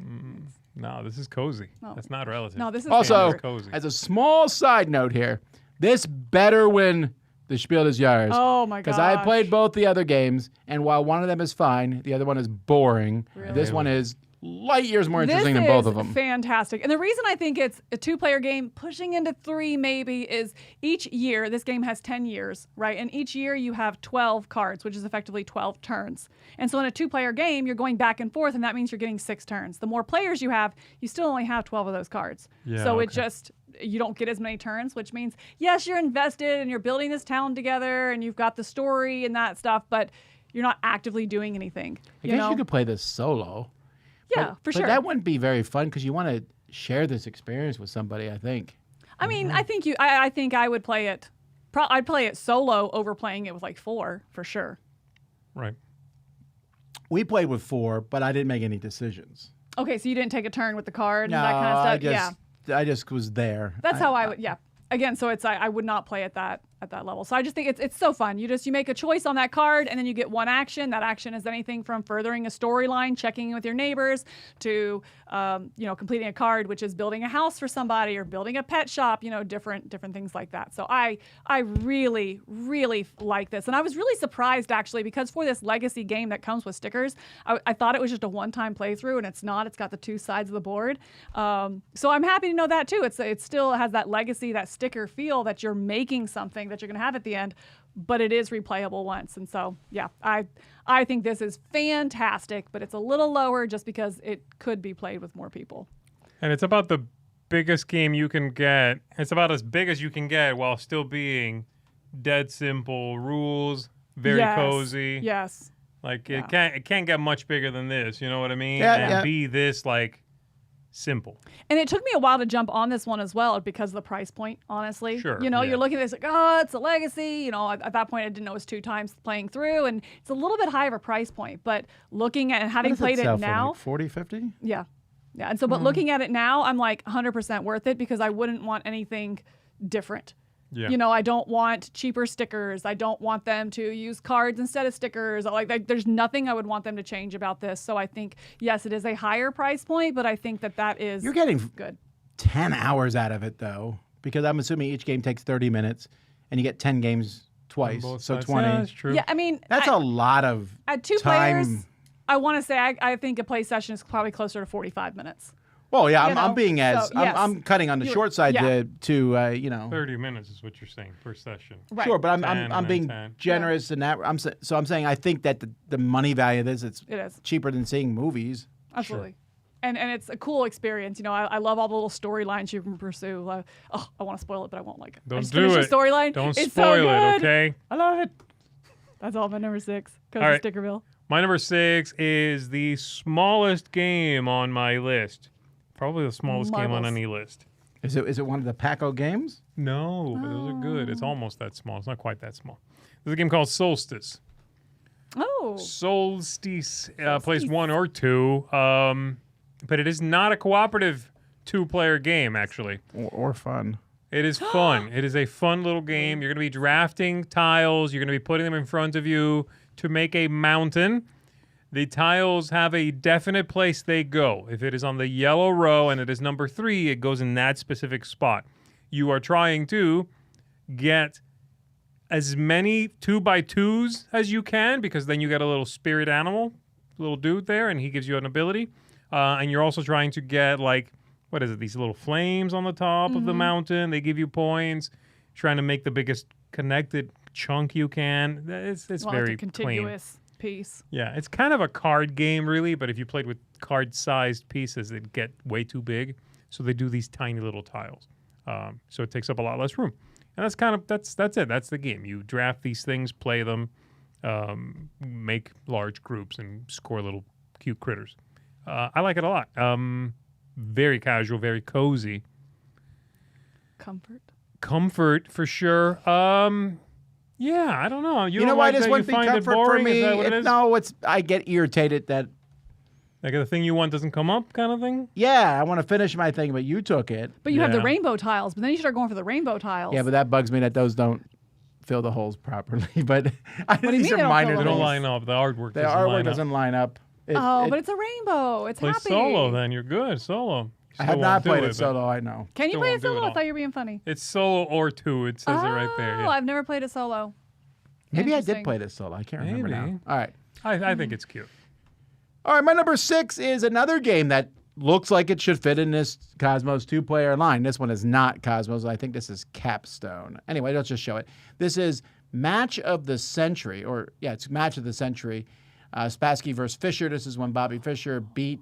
No, this is cozy. No. That's not relative. no, this is Also, standard. cozy. as a small side note here, this better win the Spiel des Jahres. Oh my Because gosh. I played both the other games, and while one of them is fine, the other one is boring. Really? This one is light years more interesting this than both is of them. fantastic. And the reason I think it's a 2-player game, pushing into 3 maybe, is each year, this game has 10 years, right? And each year you have 12 cards, which is effectively 12 turns. And so in a 2-player game, you're going back and forth, and that means you're getting 6 turns. The more players you have, you still only have 12 of those cards. Yeah, so it okay. just, you don't get as many turns, which means, yes, you're invested and you're building this town together and you've got the story and that stuff, but you're not actively doing anything. I guess you could play this solo. Yeah, for but sure. that wouldn't be very fun because you want to share this experience with somebody, I think. I mean, I think I think I would play it. I'd play it solo over playing it with like 4 for sure. Right. We played with 4, but I didn't make any decisions. Okay, so you didn't take a turn with the card and that kind of stuff. I just was there. That's how I would. Yeah. Again, so it's I would not play at that level. So I just think it's so fun. You make a choice on that card, and then you get one action. That action is anything from furthering a storyline, checking in with your neighbors, to completing a card, which is building a house for somebody or building a pet shop. Different things like that. So I really like this, and I was really surprised actually because for this legacy game that comes with stickers, I thought it was just a one-time playthrough, and it's not. It's got the 2 sides of the board. So I'm happy to know that too. It still has that legacy, that sticker feel that you're making something that you're going to have at the end, but it is replayable once. And so, yeah, I think this is fantastic, but it's a little lower just because it could be played with more people. And it's about the biggest game you can get. It's about as big as you can get while still being dead simple rules, very cozy. Yes. Like it can't get much bigger than this. You know what I mean? Yeah, and be this like simple. And it took me a while to jump on this one as well because of the price point, honestly. Sure. You're looking at this like, oh, it's a legacy. At that point, I didn't know it was 2 times playing through, and it's a little bit higher of a price point. But looking at and having played it now, like 40, 50? yeah. And so, but looking at it now, I'm like 100% worth it because I wouldn't want anything different. Yeah. I don't want cheaper stickers. I don't want them to use cards instead of stickers. Like there's nothing I would want them to change about this. So I think, yes, it is a higher price point, but I think that is You're getting good. 10 hours out of it, though, because I'm assuming each game takes 30 minutes, and you get 10 games twice, Both so sides. 20. Yeah, that's true. Yeah, I mean, That's a lot of at 2 time. players, I want to say I think a play session is probably closer to 45 minutes. Well, yeah, You know, I'm being as so, yes. I'm cutting on the short side yeah. to 30 minutes is what you're saying per session. Right. Sure, but 10 I'm and being then 10. generous in that. I'm saying I think that the money value of this It is. cheaper than seeing movies. Absolutely. And it's a cool experience. I love all the little storylines you can pursue. I want to spoil it, but I won't like it. Don't just do finished it. The storyline. Don't It's spoil so it, good. okay? I love it. That's all my number 6. Goes All to right. Stickerville. My number 6 is the smallest game on my list. Probably the smallest game on Marbles. any list. Is it one of the Paco games? No, but those are good. It's almost that small. It's not quite that small. There's a game called Solstice. Oh. Solstice plays 1 or 2, but it is not a cooperative 2-player game, actually. Or fun. It is fun. It is a fun little game. You're going to be drafting tiles. You're going to be putting them in front of you to make a mountain. The tiles have a definite place they go. If it is on the yellow row and it is number 3, it goes in that specific spot. You are trying to get as many 2x2s as you can because then you get a little spirit animal, little dude there, and he gives you an ability. And you're also trying to get what is it? These little flames on the top of the mountain. They give you points. Trying to make the biggest connected chunk you can. It's very like a contiguous clean. piece. Yeah, it's kind of a card game, really, but if you played with card-sized pieces, it'd get way too big. So they do these tiny little tiles. So it takes up a lot less room. And that's it. That's the game. You draft these things, play them, make large groups, and score little cute critters. I like it a lot. Very casual, very cozy. Comfort, for sure. Yeah, I don't know. You know why this you wouldn't be find it comfort boring? for me? Is that what it is? No, I get irritated that. Like the thing you want doesn't come up kind of thing? Yeah, I want to finish my thing, but you took it. But you have the Yeah. rainbow tiles, but then you start going for the rainbow tiles. Yeah, but that bugs me that those don't fill the holes properly. But do you these mean are they don't minor fill They the don't things. line up. The artwork The doesn't artwork line up. doesn't line up. but it's a rainbow. It's Play happy. solo then. You're good. Solo. You I still have not won't do played it but solo. I know. Can you Still play it won't do solo? it I all. thought you were being funny. It's solo or 2. It says it right there. Yeah. I've never played it solo. Maybe I did Interesting. play this solo. I can't remember Maybe. now. All right. I think it's cute. All right, my number 6 is another game that looks like it should fit in this Cosmos 2-player line. This one is not Cosmos. I think this is Capstone. Anyway, let's just show it. This is Match of the Century, it's Match of the Century. Spassky versus Fischer. This is when Bobby Fischer beat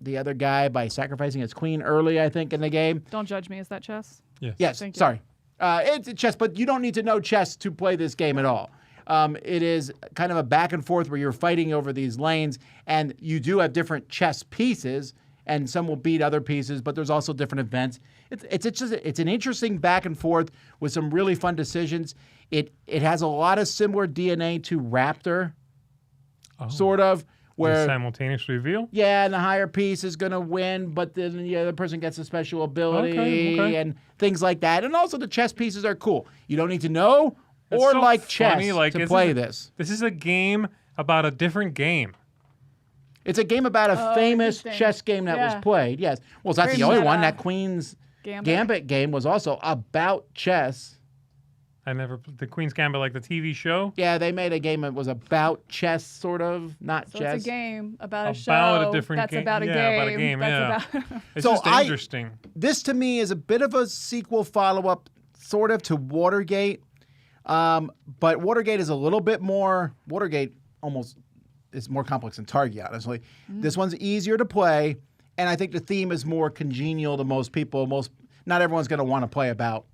the other guy by sacrificing his queen early, I think, in the game. Don't judge me. Is that chess? Yes. Yes, Thank you. sorry. It's chess, but you don't need to know chess to play this game at all. It is kind of a back and forth where you're fighting over these lanes, and you do have different chess pieces, and some will beat other pieces, but there's also different events. It's an interesting back and forth with some really fun decisions. It has a lot of similar DNA to Raptor, sort of. Where simultaneous reveal? Yeah, and the higher piece is going to win, but then the other person gets a special ability and things like that. And also the chess pieces are cool. You don't need to know or so like chess funny, like, to play this. This is a game about a different game. It's a game about a famous interesting. chess game that was played. Yes. Well, it's not Very the only meta. one. That Queen's Gambit game was also about chess. The Queen's Gambit, like the TV show. Yeah, they made a game that was about chess, sort of, not So chess. it's a game about a show. About a different that's game. about a Yeah, game. about a game, That's yeah. about It's So just I- interesting. This to me is a bit of a sequel follow-up, sort of, to Watergate. But Watergate is a little bit more. Watergate almost is more complex than Targi, honestly. This one's easier to play, and I think the theme is more congenial to most people. Not everyone's going to want to play about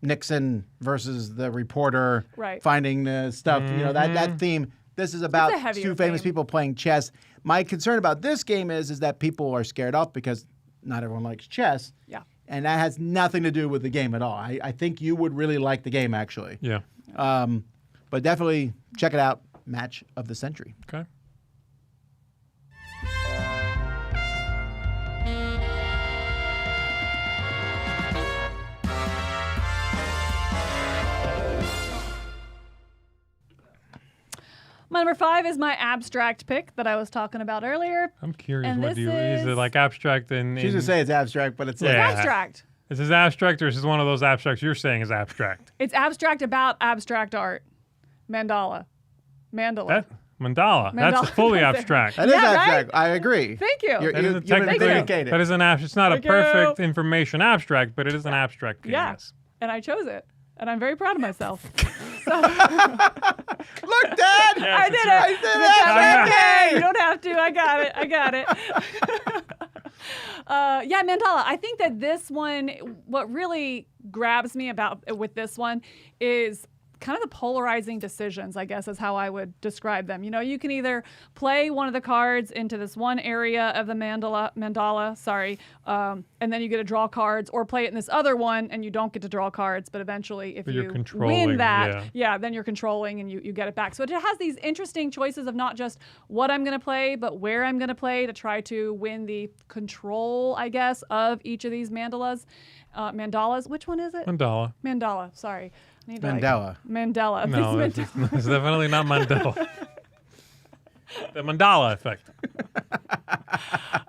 Nixon versus the reporter Right. finding the stuff. You know, that theme. This is about a heavier two famous theme. people playing chess. My concern about this game is that people are scared off because not everyone likes chess. Yeah. And that has nothing to do with the game at all. I think you would really like the game, actually. Yeah. But definitely check it out. Match of the Century. Okay. My number 5 is my abstract pick that I was talking about earlier. I'm curious. And What do you? this Is it is- like abstract and? She's going to say it's abstract, but it's Yeah. like. Abstract. Is this abstract or is this one of those abstracts you're saying is abstract? It's abstract about abstract art. Mandala. That mandala. That's Mandala. fully That's it. abstract. That is Yeah, right? abstract. I agree. Thank you. You're, That you, is a you've technically. vindicated. That is an abstract. It's not Thank a perfect you. information abstract, but it is an abstract game. Yeah. Yes. And I chose it. And I'm very proud of myself. Look, Dad! Yes, I did it's it. right. It's abstract Yeah. game. You don't have to. I got it. Yeah, Mandala. I think that this one, what really grabs me with this one is kind of the polarizing decisions, I guess, is how I would describe them. You know, you can either play one of the cards into this one area of the mandala, and then you get to draw cards, or play it in this other one and you don't get to draw cards, but eventually if But you're you controlling, win that, yeah. then you're controlling and you get it back. So it has these interesting choices of not just what I'm going to play, but where I'm going to play to try to win the control, I guess, of each of these mandalas. Mandalas. Which one is it? Mandala. Mandala. Sorry. I need to, Mandela. Mandela. No, It's it's definitely not Mandela. The mandala effect.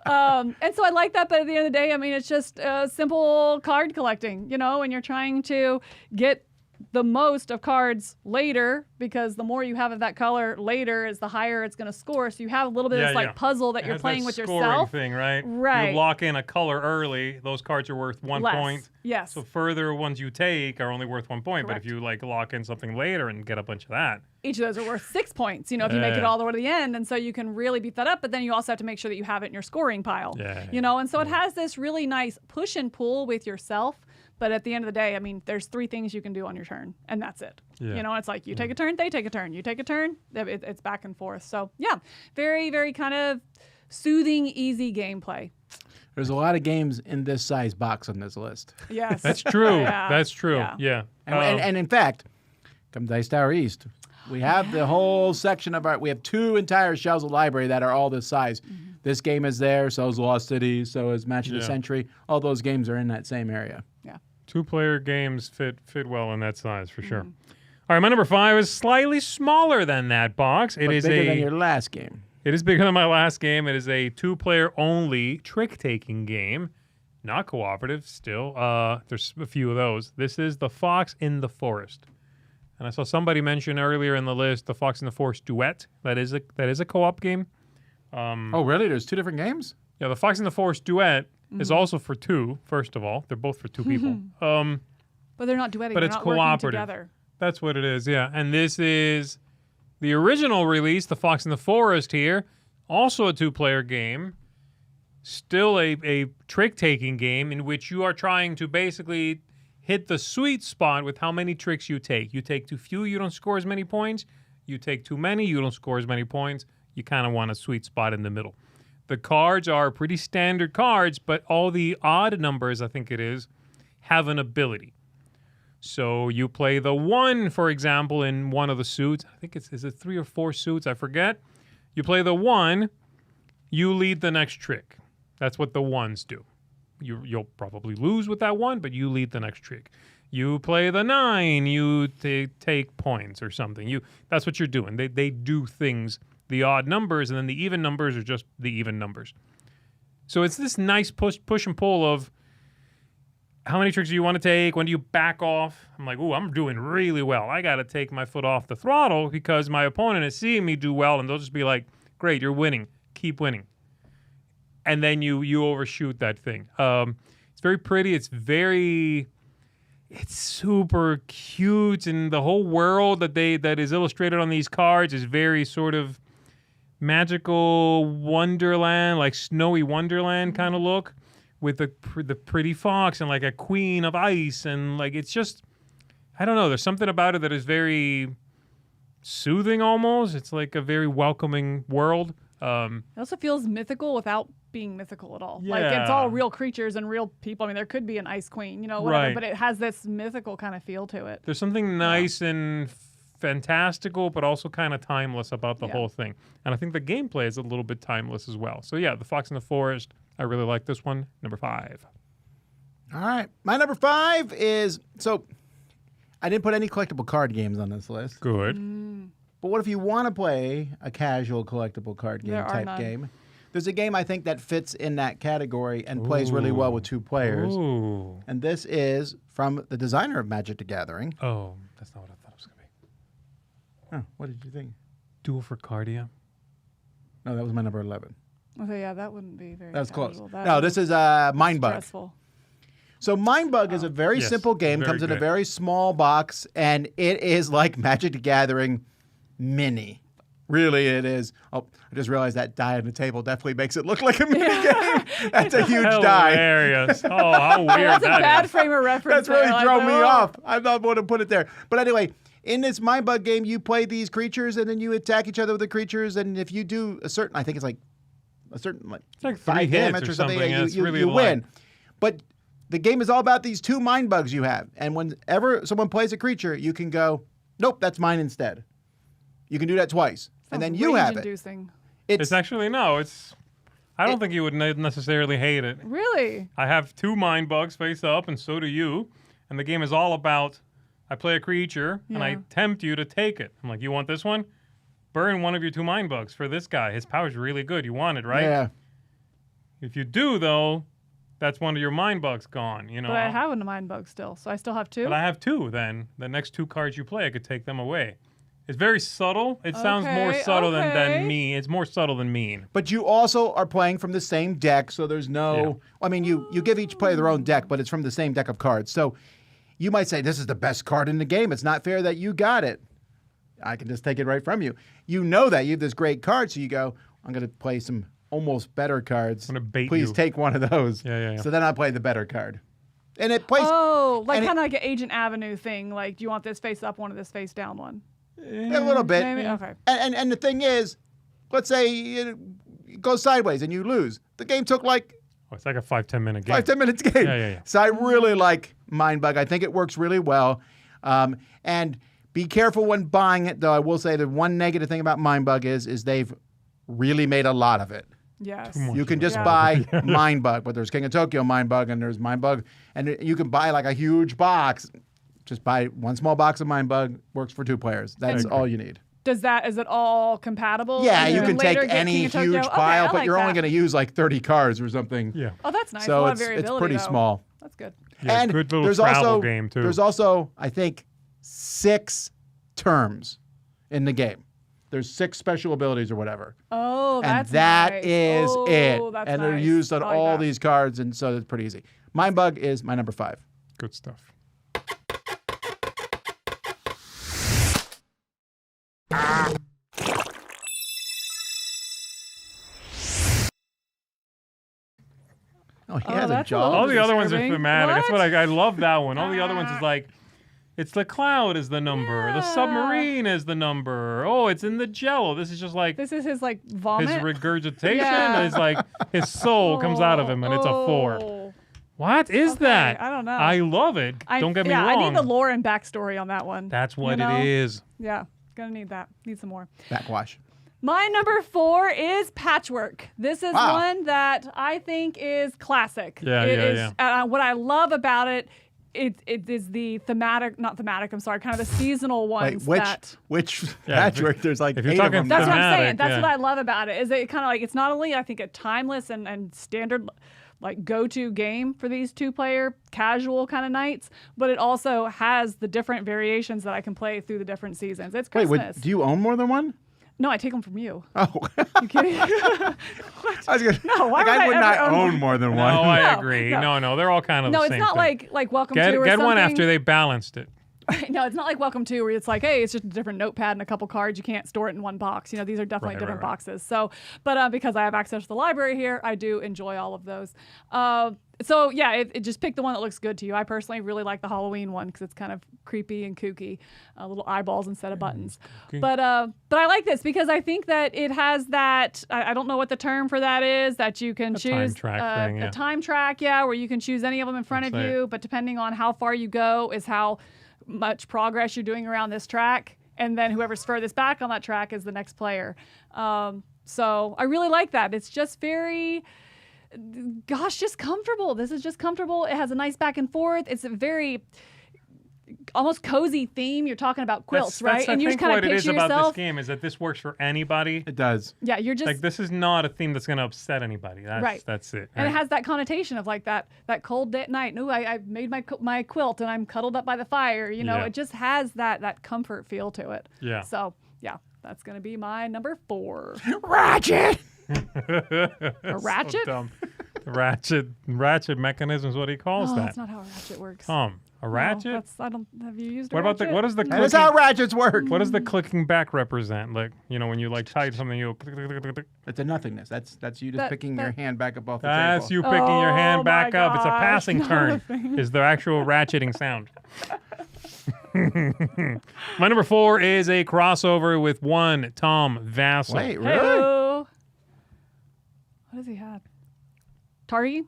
And so I like that, but at the end of the day, I mean, it's just simple card collecting, you know, and you're trying to get the most of cards later, because the more you have of that color later is the higher it's going to score. So you have a little bit of this like puzzle that It you're has playing that with scoring yourself. thing, right? Right. You lock in a color early, those cards are worth 1 Less. point. Yes. So further ones you take are only worth 1 point. Correct. But if you like lock in something later and get a bunch of that, Each of those are worth 6 points, you know, if you make it Yeah. all the way to the end. And so you can really beat that up, but then you also have to make sure that you have it in your scoring pile. Yeah. You know, and so it has this really nice push and pull with yourself. But at the end of the day, I mean, there's 3 things you can do on your turn, and that's it. Yeah. You know, it's like you take a turn, they take a turn, you take a turn, it's back and forth. So yeah, very, very kind of soothing, easy gameplay. There's a lot of games in this size box on this list. Yes. that's true. Yeah. That's true. Yeah. Yeah. And in fact, come to Dice Tower East, we have the whole section of we have 2 entire shelves of library that are all this size. This game is there, so is Lost City, so is Match of the Yeah. Century. All those games are in that same area. Yeah. 2-player games fit well in that size for sure. All right, my number 5 is slightly smaller than that box. It But is bigger than your last game. It is bigger than my last game. It is a 2-player only trick-taking game. Not cooperative still. There's a few of those. This is The Fox in the Forest. And I saw somebody mention earlier in the list The Fox in the Forest Duet. That is a co-op game. Oh, really? There's 2 different games? Yeah, The Fox in the Forest Duet is also for 2, first of all. They're both for 2 people. But they're not duetting. But they're it's not working cooperative. together. That's what it is, yeah. And this is the original release, The Fox in the Forest here. Also a 2-player game. Still a trick-taking game in which you are trying to basically hit the sweet spot with how many tricks you take. You take too few, you don't score as many points. You take too many, you don't score as many points. You kind of want a sweet spot in the middle. The cards are pretty standard cards, but all the odd numbers, I think it is, have an ability. So you play the 1, for example, in one of the suits. I think is it 3 or 4 suits? I forget. You play the 1, you lead the next trick. That's what the 1s do. You'll probably lose with that 1, but you lead the next trick. You play the 9, you take points or something. That's what you're doing. They do things, the odd numbers, and then the even numbers are just the even numbers. So it's this nice push and pull of how many tricks do you want to take? When do you back off? I'm like, ooh, I'm doing really well. I got to take my foot off the throttle because my opponent is seeing me do well, and they'll just be like, great, you're winning. Keep winning. And then you overshoot that thing. It's very pretty. It's super cute, and the whole world that is illustrated on these cards is very sort of magical wonderland, like snowy wonderland kind of look, with the pretty fox and like a queen of ice, and like it's just, I don't know. There's something about it that is very soothing almost. It's like a very welcoming world. It also feels mythical without being mythical at all. Yeah. Like it's all real creatures and real people. I mean, there could be an ice queen, whatever, Right. but it has this mythical kind of feel to it. There's something nice and fantastical, but also kind of timeless about the whole thing. And I think the gameplay is a little bit timeless as well. So yeah, The Fox in the Forest. I really like this one. Number 5. All right. My number 5 is, so I didn't put any collectible card games on this list. Good. But what if you want to play a casual collectible card game There are type none. game? There's a game I think that fits in that category and plays really well with 2 players. Ooh. And this is from the designer of Magic the Gathering. Oh, that's not what I thought it was going to be. Oh, what did you think? Duel for Cardia. No, that was my number 11. Okay, yeah, that wouldn't be very That was close. casual. That No, was this is Mind Bug. stressful. So Mind Bug is a very Yes, simple game, very comes in a good. very small box, and it is like Magic the Gathering mini. Really, it is. Oh, I just realized that die on the table definitely makes it look like a mini game. That's a huge die. Hilarious. Oh, how weird That's a that bad is. frame of reference. That's really there. Like, thrown me oh. off. I'm not going to put it there. But anyway, in this Mind Bug game, you play these creatures, and then you attack each other with the creatures, and if you do a certain, I think it's like a certain like It's like 3 5 hits damage or or something, something. yeah, It's you really win. light. But the game is all about these 2 Mind Bugs you have, and whenever someone plays a creature, you can go, nope, that's mine instead. You can do that twice, and then you have it. Rage-inducing. It's actually, no, I don't think you would necessarily hate it. Really? I have 2 Mind Bugs face up, and so do you. And the game is all about, I play a creature, and I Yeah. tempt you to take it. I'm like, you want this one? Burn one of your 2 Mind Bugs for this guy. His power's really good. You want it, right? Yeah. If you do, though, that's one of your Mind Bugs gone. But I have a mind bug still, so I still have 2. But I have 2 then. The next 2 cards you play, I could take them away. It's very subtle. It sounds more Okay, subtle than okay. mean. It's more subtle than mean. But you also are playing from the same deck, so there's no. I mean, you give each player their own deck, but it's from the same deck of cards. So you might say, this is the best card in the game. It's not fair that you got it. I can just take it right from you. You know that. You have this great card, so you go, I'm going to play some almost better cards. I'm gonna bait Please you. take one of those. Yeah. So then I play the better card. And it plays Oh, like and kind of like an Agent Avenue thing. Like, do you want this face up one or this face down one? a little bit. Maybe? Okay. And the thing is, let's say it goes sideways and you lose. The game took like Oh, it's like a 5-10 minute game. 5-10 minutes game. Yeah. So I really like Mind Bug. I think it works really well. And be careful when buying it, though. I will say the one negative thing about Mind Bug is they've really made a lot of it. Yes. You can just Yeah. buy Mind Bug, but there's King of Tokyo Mind Bug and there's Mind Bug, and you can buy like a huge box. Just buy one small box of Mind Bug. Works for 2 players. That's all you need. Is it all compatible? Yeah, And you then can take later get King any of Tokyo? huge Okay, pile, I but like you're only that. going to use like 30 cards or something. Yeah. Oh, that's nice. So a lot it's of variability, pretty though. small. That's good. Yeah, And good little there's travel also game, too. There's also, I think, 6 terms in the game. There's 6 special abilities or whatever. Oh, And that's that nice. is Oh, it. That's And they're nice. used on I like all that. these cards, and so it's pretty easy. Mind Bug is my number 5. Good stuff. Oh, he has a that's a jaw. little All the other ones are disturbing. thematic. That's What? what I love that one. All the other ones is like, it's the cloud is the number. The Yeah. submarine is the number. Oh, it's in the jello. This is just like This is his like vomit. his regurgitation. Yeah. Is like his soul comes out of him, and it's a 4. Oh. What is Okay, that? I don't know. I love it. Don't get me yeah, wrong. I need the lore and backstory on that one. That's what know? it is. Yeah, gonna need that. Need some more. Backwash. My number 4 is Patchwork. This is Wow. one that I think is classic. Yeah, It yeah, is, what I love about it, it is the not thematic, I'm sorry, kind of the seasonal ones Wait, that. which Yeah, patchwork? There's like if you're 8 of talking them. That's what I'm thematic, saying. That's yeah. what I love about it. Is it kind of like it's not only I think a timeless and standard like go-to game for these 2-player casual kind of nights, but it also has the different variations that I can play through the different seasons. It's Wait, Christmas. do you own more than one? No, I take them from you. Oh, You kidding? I was gonna. No, why like, would I I would ever not own own one? more than No, one. I No, agree. no. No, they're all kind of No, the it's same not thing. like Welcome Get to or one something. after they balanced it. No, it's not like Welcome to where it's like, hey, it's just a different notepad and a couple cards. You can't store it in one box. You know, these are definitely Right, different right. boxes. So, but because I have access to the library here, I do enjoy all of those. So yeah, it just pick the one that looks good to you. I personally really like the Halloween one because it's kind of creepy and kooky, little eyeballs instead of buttons. kooky. But I like this because I think that it has that. I don't know what the term for that is. That you can choose time track thing, yeah. a time track, yeah, where you can choose any of them in front of That's it. you. But depending on how far you go is how much progress you're doing around this track, and then whoever's furthest back on that track is the next player. So I really like that. It's just very, just comfortable. This is just comfortable. It has a nice back and forth. It's a very almost cozy theme. You're talking about quilts, right? I And you just think kind of what it is picture about yourself. this game is that this works for anybody. It does. Yeah, you're just Like this is not a theme that's going to upset anybody. That's, Right. That's it. and it right? has that connotation of like that cold day at night. Ooh, I made my quilt and I'm cuddled up by the fire. You know, Yeah. it just has that comfort feel to it. Yeah. So yeah, that's gonna be my number 4. Ratchet. A ratchet? So dumb. The ratchet mechanism is what he calls Oh, that. that's not how a ratchet works. A No, ratchet? I don't. Have you used? What a about the ratchet? what is the That is how ratchets work. what does the clicking back represent? Like, you know, when you like type something, you click, click, click, click, click. It's a nothingness. That's you just That- picking that- your hand back up off the That's table. you picking your hand Oh back my up. It's a gosh, passing not a turn. thing. Is the actual ratcheting sound. My number 4 is a crossover with one Tom Vassell. Wait, really? Hey-o. What does he have? Targi?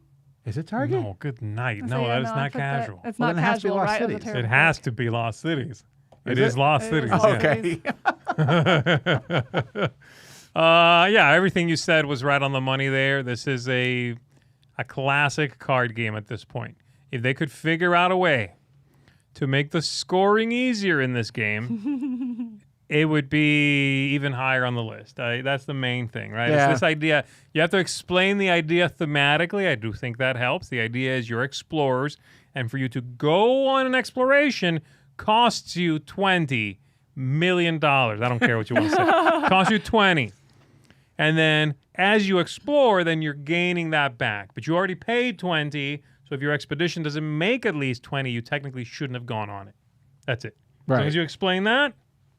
Is it Target? No, good night. I No, say, that yeah, is no, I not put that- casual. It's Well, not then it has to be casual, Lost right? Cities. That's a It terrible has pick. to be Lost Cities. It it? is Lost It Cities. is. yeah. Okay. Yeah, everything you said was right on the money there. This is a classic card game at this point. If they could figure out a way to make the scoring easier in this game, it would be even higher on the list. That's the main thing, right? Yeah. It's this idea. You have to explain the idea thematically. I do think that helps. The idea is you're explorers, and for you to go on an exploration costs you $20 million. I don't care what you want to say. Costs you 20. And then as you explore, then you're gaining that back. But you already paid 20, so if your expedition doesn't make at least 20, you technically shouldn't have gone on it. That's it. As long Right. as you explain that,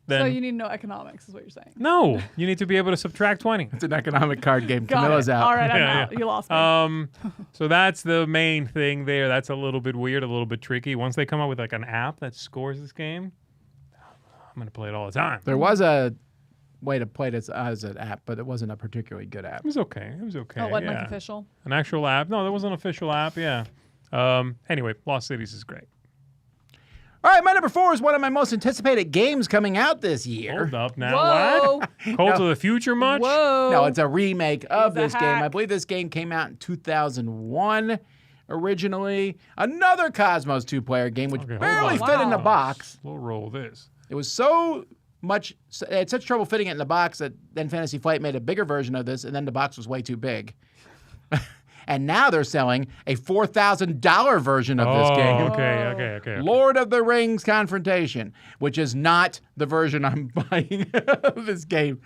then So you need to know economics, is what you're saying. no, you need to be able to subtract 20. It's an economic card game. Got Camilla's it. out. All right, I'm Yeah, out. yeah. You lost me. So that's the main thing there. That's a little bit weird, a little bit tricky. Once they come up with like an app that scores this game, I'm going to play it all the time. There was a way to play this as an app, but it wasn't a particularly good app. It was okay. It was okay. Oh, it wasn't yeah. like official. An actual app? No, there was an official app. Yeah. Anyway, Lost Cities is great. All right, my number 4 is one of my most anticipated games coming out this year. Hold up now. Whoa. What? Cold to the Future much? Whoa. No, it's a remake of He's a this game. I hack. believe this game came out in 2001 originally. Another Cosmos 2-player game, which Okay, hold barely on. fit in the Wow. box. Slow roll this. It was so much, it had such trouble fitting it in the box that then Fantasy Flight made a bigger version of this, and then the box was way too big. And now they're selling a $4,000 version of this game. Okay. Lord of the Rings Confrontation, which is not the version I'm buying of this game.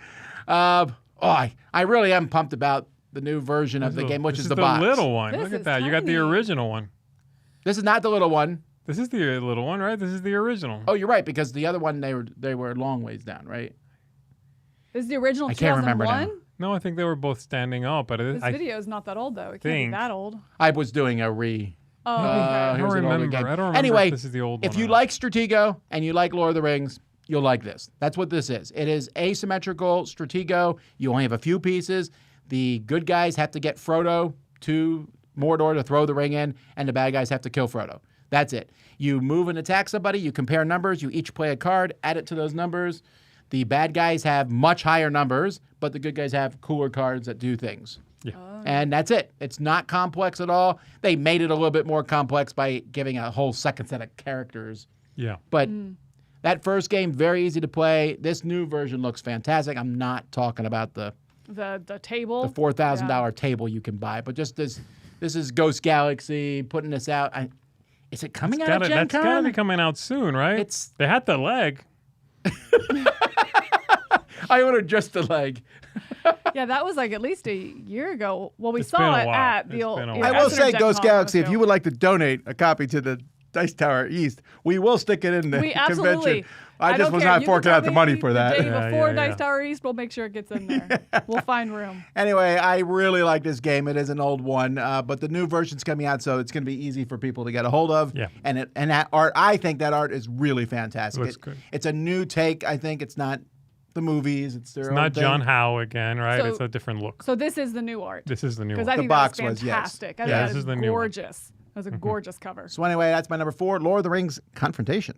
I really am pumped about the new version of the game, which This is the box. little one. This Look at is that. You got the tiny. original one. This is not the little one. This is the little one, right? This is the original. Oh, you're right, because the other one they were a long ways down, right? This is the original I can't remember now. 2001? No, I think they were both standing up, but This video is not that old, though. It can't be think- that old. I was doing a re. Oh, okay. I here's don't an older remember. game. I don't remember Anyway, if this is the old one. if you or- like Stratego and you like Lord of the Rings, you'll like this. That's what this is. It is asymmetrical Stratego. You only have a few pieces. The good guys have to get Frodo to Mordor to throw the ring in, and the bad guys have to kill Frodo. That's it. You move and attack somebody, you compare numbers, you each play a card, add it to those numbers. The bad guys have much higher numbers, but the good guys have cooler cards that do things. Yeah. And that's it. It's not complex at all. They made it a little bit more complex by giving a whole second set of characters. Yeah. But that first game, very easy to play. This new version looks fantastic. I'm not talking about the table. $4,000 table you can buy, but just this is Ghost Galaxy putting this out. Is it coming out at Gen That's gotta be Con? coming out soon, right? It's- They had the leg. I ordered just the leg. Yeah, that was like at least a year ago. Well, we It's saw been a it while. at the It's old. been a yeah, while. I will Exeter say, Gen Ghost Con Galaxy, if ago. you would like to donate a copy to the Dice Tower East, we will stick it in the We absolutely. convention. I just don't was care. not You can forking tell out the me money for that. The day Yeah, before yeah, Dice yeah. Tower East, we'll make sure it gets in there. We'll find room. Anyway, I really like this game. It is an old one, but the new version's coming out, so it's going to be easy for people to get a hold of. Yeah. And that art, I think that art is really fantastic. Looks good. It's a new take. I think it's not the movies. It's their It's own not thing. John Howe again, right? So- it's a different look. So this is the new art. This is the new Because one. I think box that was was, yes. fantastic. I think Yeah, that this is is the new one. gorgeous. That was a gorgeous cover. So anyway, that's my number 4, Lord of the Rings Confrontation.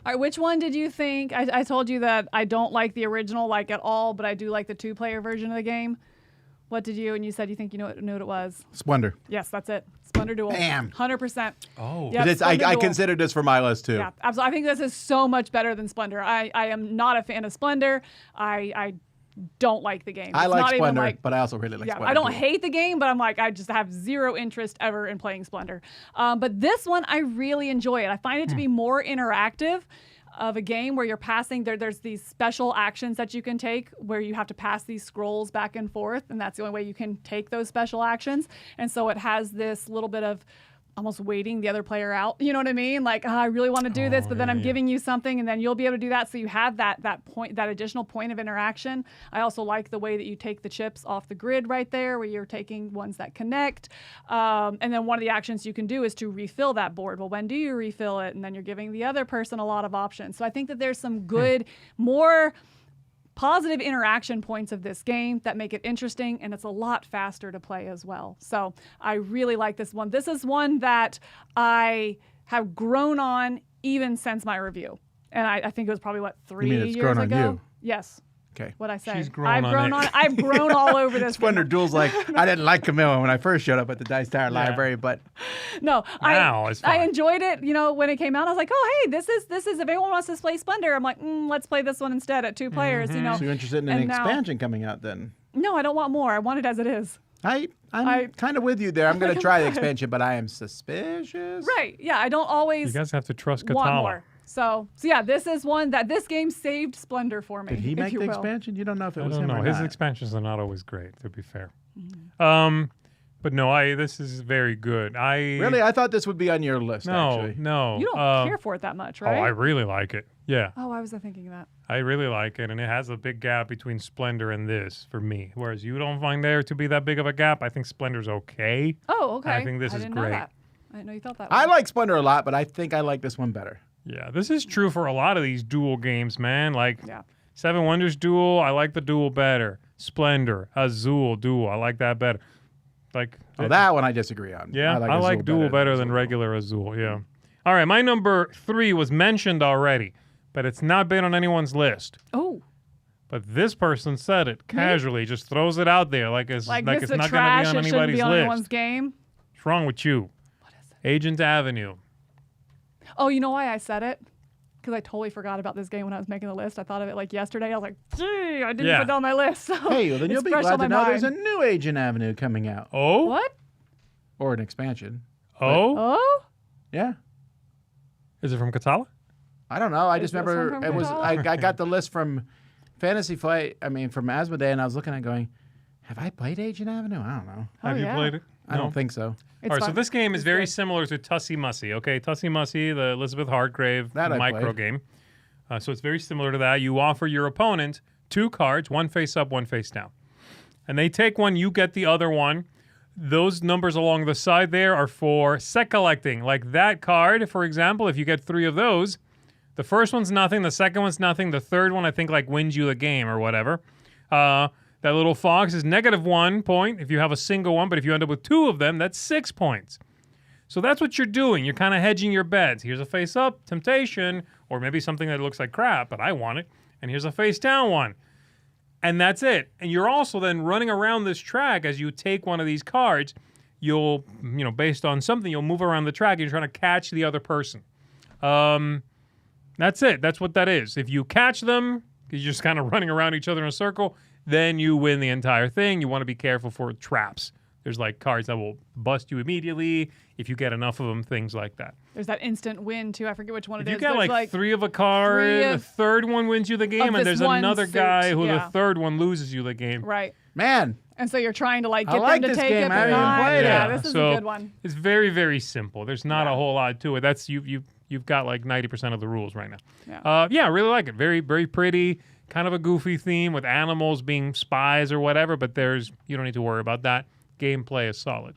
All right, which one did you think? I told you that I don't like the original like at all, but I do like the 2-player version of the game. What did you? And you said you think you knew what it was. Splendor. Yes, that's it. Splendor Duel. Bam. 100%. Oh. Yep, 'Cause I Splendor Duel. considered this for my list too. Yeah, absolutely. I think this is so much better than Splendor. I am not a fan of Splendor. I don't like the game. I It's like not even Splendor, like, but I also really like yeah, Splendor. I don't too. hate the game, but I'm like, I just have zero interest ever in playing Splendor. But this one, I really enjoy it. I find it to be more interactive of a game where you're passing. There's these special actions that you can take where you have to pass these scrolls back and forth, and that's the only way you can take those special actions. And so it has this little bit of almost waiting the other player out. You know what I mean? Like, I really want to do this, but then I'm giving you something, and then you'll be able to do that. So you have that point, that additional point of interaction. I also like the way that you take the chips off the grid right there, where you're taking ones that connect. And then one of the actions you can do is to refill that board. Well, when do you refill it? And then you're giving the other person a lot of options. So I think that there's some good, more positive interaction points of this game that make it interesting, and it's a lot faster to play as well. So I really like this one. This is one that I have grown on even since my review. And I think it was probably, 3 mean it's years grown on ago? you? Yes. Okay. What'd I say? She's grown I've on grown it. on it. I've grown all over this. Splendor game. Duel's like, I didn't like Camilla when I first showed up at the Dice Tower Library, but No, Now it's I fine. enjoyed it. You know, when it came out, I was like, oh, hey, this is if anyone wants to play Splendor, I'm like, let's play this one instead at 2 players. You know, so you're interested in an And now- expansion coming out then? no, I don't want more. I want it as it is. I'm I- kind of with you there. I'm going to try the expansion, but I am suspicious. Right. Yeah, I don't always You guys have to trust want Katala. more. So yeah, this is one that this game saved Splendor for me. Did he if make you the will. expansion? You don't know if it I was don't him know. or His not. expansions are not always great, to be fair. Mm-hmm. But no, this is very good. Really? I thought this would be on your list, No, actually. no. You don't care for it that much, right? Oh, I really like it. Yeah, Oh, I was thinking of that. I really like it, and it has a big gap between Splendor and this for me. Whereas you don't find there to be that big of a gap. I think Splendor's okay. Oh, okay. I think this is didn't know great. that. I didn't know you thought that. I way. like Splendor a lot, but I think I like this one better. Yeah, this is true for a lot of these duel games, man. Like Yeah. Seven Wonders Duel, I like the duel better. Splendor, Azul Duel, I like that better. Like Oh, that one I disagree on. yeah, I Azul like duel better than Azul. regular Azul. Yeah. All right, my number 3 was mentioned already, but it's not been on anyone's list. Oh, But this person said it casually, just throws it out there like it's like it's this is not going to trash. be on It shouldn't anybody's be on list. anyone's game. What's wrong with you? What is it? Agent Avenue. Oh, you know why I said it? Because I totally forgot about this game when I was making the list. I thought of it like yesterday. I was like, gee, I didn't Yeah. put it on my list. So Hey, well, then it's you'll be fresh glad on to my know there's a mind. new Agent Avenue coming out. Oh? What? Or an expansion. Oh? Oh? Yeah. Is it from Katala? I don't know. I Is just this one remember from it was. Katala? I got the list from Fantasy Flight. I mean, from Asmodee, and I was looking at it going, Have I played Agent Avenue? I don't know. Have you yeah. played it? I don't think so. It's All right, so fun. this game is It's very good. similar to Tussie Mussy. Okay, Tussie Mussy, the Elizabeth Hargrave That I micro played. game. So it's very similar to that. You offer your opponent 2 cards, one face up, one face down. And they take one, you get the other one. Those numbers along the side there are for set collecting. Like that card, for example, if you get 3 of those, the first one's nothing, the second one's nothing, the third one I think like wins you the game or whatever. That little fox is -1 point if you have a single one, but if you end up with 2 of them, that's 6 points. So that's what you're doing. You're kind of hedging your bets. Here's a face up, temptation, or maybe something that looks like crap, but I want it. And here's a face down one. And that's it. And you're also then running around this track as you take one of these cards. You'll, based on something, you'll move around the track and you're trying to catch the other person. That's it. That's what that is. If you catch them, you're just kind of running around each other in a circle, then you win the entire thing. You want to be careful for traps. There's like cards that will bust you immediately if you get enough of them, things like that. There's that instant win too. I forget which one If it you is. get There's like 3 of a card, three the of- third one wins you the game, and this there's one another suit, guy who yeah. the third one loses you the game. right. Man, And so you're trying to like I get like them to this take game. it, but I haven't even not. played it. Yeah, this is So a good one. It's very, very simple. There's not Yeah. a whole lot to it. That's you've got like 90% of the rules right now. Yeah. I really like it. Very, very pretty. Kind of a goofy theme with animals being spies or whatever, but you don't need to worry about that. Gameplay is solid,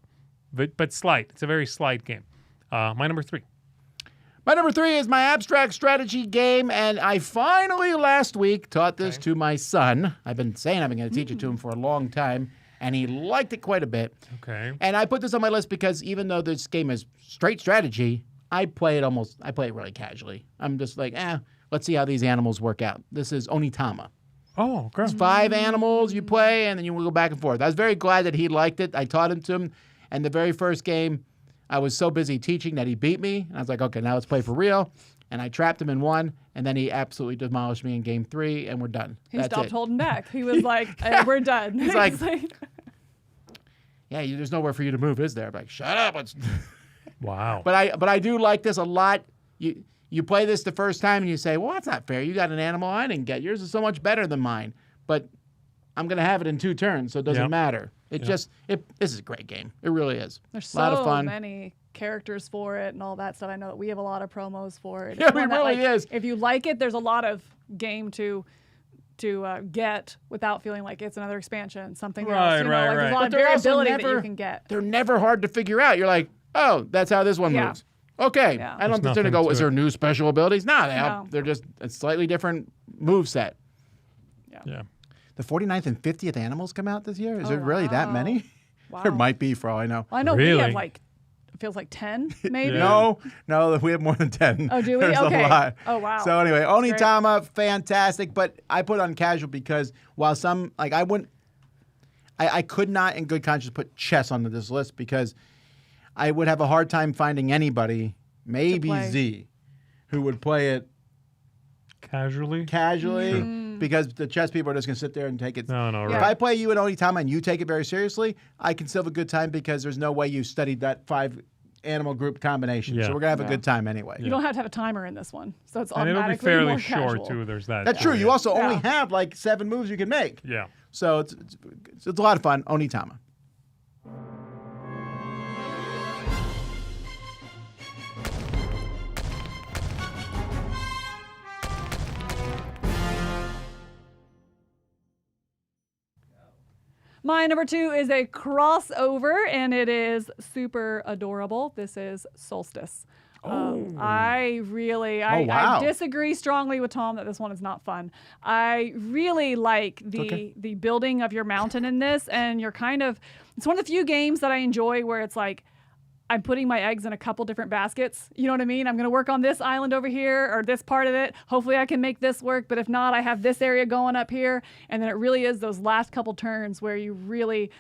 but slight. It's a very slight game. My number 3. my number 3 is my abstract strategy game, and I finally last week taught this to my son. I've been saying I'm going to teach it to him for a long time, and he liked it quite a bit. Okay. And I put this on my list because even though this game is straight strategy, I play it really casually. I'm just like, let's see how these animals work out. This is Onitama. Oh, okay. 5 animals you play, and then you will go back and forth. I was very glad that he liked it. I taught him to him, and the very first game, I was so busy teaching that he beat me. And I was like, okay, now let's play for real. And I trapped him in 1, and then he absolutely demolished me in game 3, and we're done. He That's stopped it. holding back. He was like, "We're done." He's like- It's Yeah, there's nowhere for you to move, is there? I'm like, shut up. Wow. But I do like this a lot. You play this the first time, and you say, well, that's not fair. You got an animal I didn't get. Yours is so much better than mine. But I'm going to have it in 2 turns, so it doesn't Yep. matter. This is a great game. It really is. There's a lot of so fun. many characters for it and all that stuff. I know that we have a lot of promos for it. Yeah, It's it one that, really like, is. If you like it, there's a lot of game to get without feeling like it's another expansion, something Right, else. You know, right, like there's a right. lot But of they're also variability that never- you can get. They're never hard to figure out. You're like, oh, that's how this one Yeah. moves. Okay. Yeah. I don't There's think to go, nothing is to there it. new special abilities? No, No. they're just a slightly different move set. Yeah. The 49th and 50th animals come out this year? Is Oh, there really that wow. many? Wow. There might be, for all I know. Well, I know we Really? have like, it feels like 10 maybe. Yeah. No, we have more than 10. Oh, do we? There's Okay. a lot. Oh, wow. So anyway, great. Onitama, fantastic. But I put on casual because while some, like I could not in good conscience put chess onto this list because I would have a hard time finding anybody, maybe play. Z, who would play it Casually. casually because the chess people are just going to sit there and take it. No, Yeah. If right. I play you at Onitama and you take it very seriously, I can still have a good time because there's no way you studied that 5 animal group combination. Yeah. So we're going to have a Yeah. good time anyway. You don't have to have a timer in this one, so it's And it'll be automatically fairly more short casual. too. There's that. That's too, true. You yeah. also only Yeah. have like 7 moves you can make. Yeah. So it's a lot of fun. Onitama. My number 2 is a crossover, and it is super adorable. This is Solstice. I wow. disagree strongly with Tom that this one is not fun. I really like the building of your mountain in this, and you're it's one of the few games that I enjoy where it's like, I'm putting my eggs in a couple different baskets. You know what I mean? I'm going to work on this island over here or this part of it. Hopefully I can make this work. But if not, I have this area going up here. And then it really is those last couple turns where you really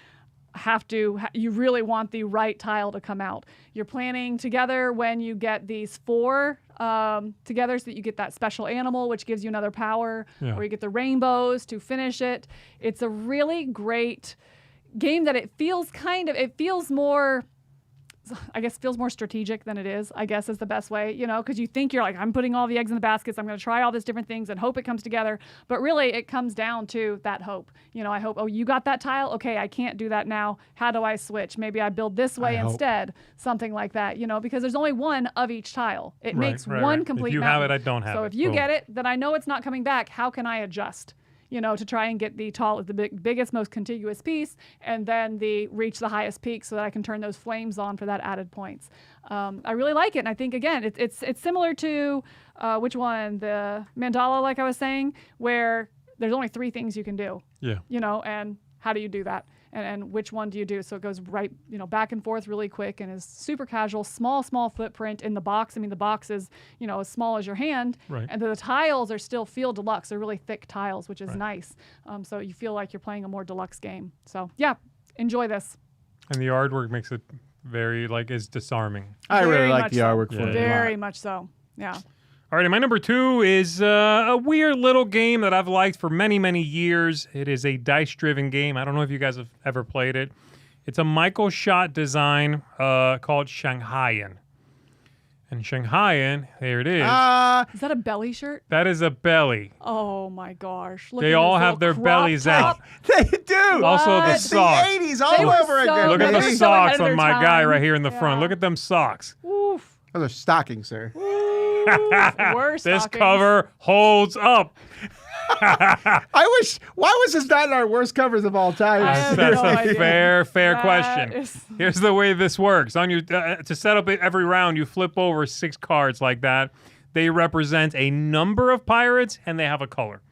you really want the right tile to come out. You're planning together when you get these 4 together so that you get that special animal, which gives you another power, Yeah. or you get the rainbows to finish it. It's a really great game that it feels more I guess feels more strategic than it is, I guess is the best way, because you think you're like, I'm putting all the eggs in the baskets, I'm going to try all these different things and hope it comes together. But really it comes down to that hope. I hope, oh, you got that tile? Okay, I can't do that now. How do I switch? Maybe I build this way instead, something like that, because there's only one of each tile. It makes one complete If you mountain. have it, I don't have it. So if you Boom. get it, then I know it's not coming back. How can I adjust? To try and get the biggest, most contiguous piece, and then reach the highest peak so that I can turn those flames on for that added points. I really like it, and I think again, it's similar to which one, the mandala, like I was saying, where there's only 3 things you can do. Yeah. And how do you do that? And which one do you do? So it goes right, back and forth really quick and is super casual, small footprint in the box. I mean, the box is, as small as your hand. Right. And the tiles are still feel deluxe. They're really thick tiles, which is nice. So you feel like you're playing a more deluxe game. So yeah, enjoy this. And the artwork makes it very, is disarming. I really Very like much the so. artwork for it. a Very lot. much so. Yeah. All right, and my number 2 is a weird little game that I've liked for many, many years. It is a dice-driven game. I don't know if you guys have ever played it. It's a Michael Schott design called Shanghaian. And Shanghaian, there it is. Is that a belly shirt? That is a belly. Oh my gosh. Look They at all this have little their crop bellies top. out. They do. Also the It's the socks. 80s all They were over so again. Look at They the were baby. so ahead socks of on their my guy time. right here in the front. Yeah. Look at them socks. Oof. Those are stockings, sir. Worse. This cover holds up. Why was this not in our worst covers of all time? I have That's no a idea. fair That question. is- Here's the way this works. On your to set up every round, you flip over 6 cards like that. They represent a number of pirates, and they have a color.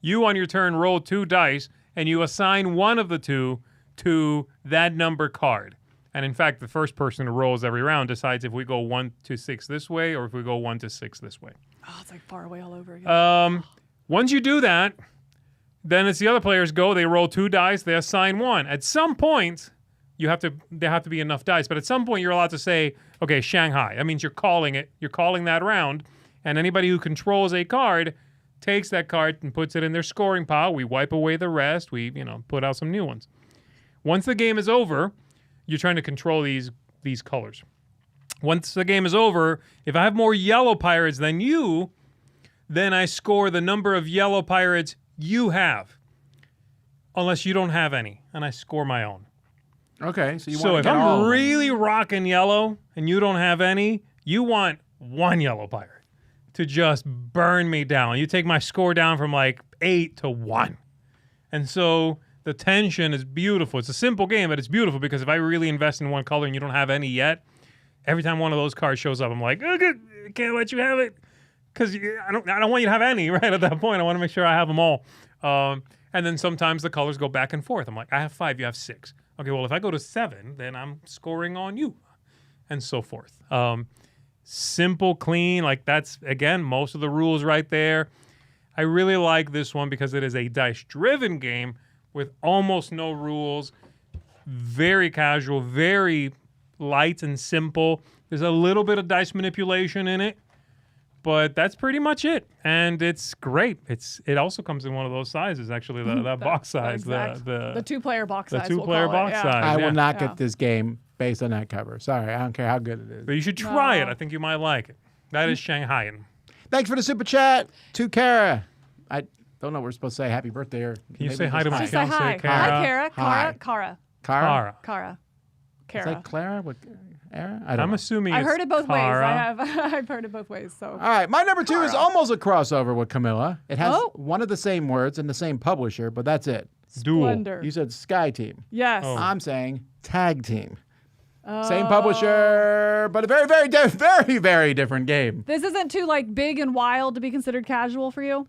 You, on your turn, roll 2 dice, and you assign one of the 2 to that number card. And in fact, the first person who rolls every round decides if we go 1 to 6 this way or if we go 1 to 6 this way. Oh, it's like far away all over again. Once you do that, then it's the other players go. They roll 2 dice. They assign 1. At some point, there have to be enough dice. But at some point, you're allowed to say, okay, Shanghai. That means you're calling it. You're calling that round. And anybody who controls a card takes that card and puts it in their scoring pile. We wipe away the rest. We, put out some new ones. Once the game is over, you're trying to control these colors. Once the game is over, if I have more yellow pirates than you, then I score the number of yellow pirates you have. Unless you don't have any, and I score my own. Okay, so you So want if to get all I'm of them. really rocking yellow and you don't have any, you want 1 yellow pirate to just burn me down. You take my score down from 8 to 1. And so the tension is beautiful. It's a simple game, but it's beautiful because if I really invest in one color and you don't have any yet, every time one of those cards shows up, I'm like, okay, I can't let you have it because I don't want you to have any right at that point. I want to make sure I have them all. And then sometimes the colors go back and forth. I'm like, I have 5, you have 6. Okay, well, if I go to 7, then I'm scoring on you, and so forth. Simple, clean, that's, again, most of the rules right there. I really like this one because it is a dice-driven game with almost no rules, very casual, very light and simple. There's a little bit of dice manipulation in it, but that's pretty much it. And it's great. It also comes in one of those sizes, actually, that box size. Exact. The The 2-player box the size. 2-player we'll call box it. size. I yeah. will not Yeah. get this game based on that cover. Sorry, I don't care how good it is. But you should try it. No. I think you might like it. That is Shanghaian. Thanks for the super chat to Kara. I don't know what we're supposed to say. Happy birthday. Or Can you say hi to my Just say fiance, hi. Kara? Hi, Kara. Hi. Kara. Kara? Kara. Is Is that that Clara? What, Era? I don't I'm know. assuming I've it's heard it both Kara. ways. I've heard it both ways. So All right, my number 2 is Kara. almost a crossover with Camilla. It has Oh. one of the same words and the same publisher, but that's it. Duel. Splendor. You said Sky Team. Yes. Oh. I'm saying Tag Team. Oh. Same publisher, but a very, very, very, very different game. This isn't too big and wild to be considered casual for you.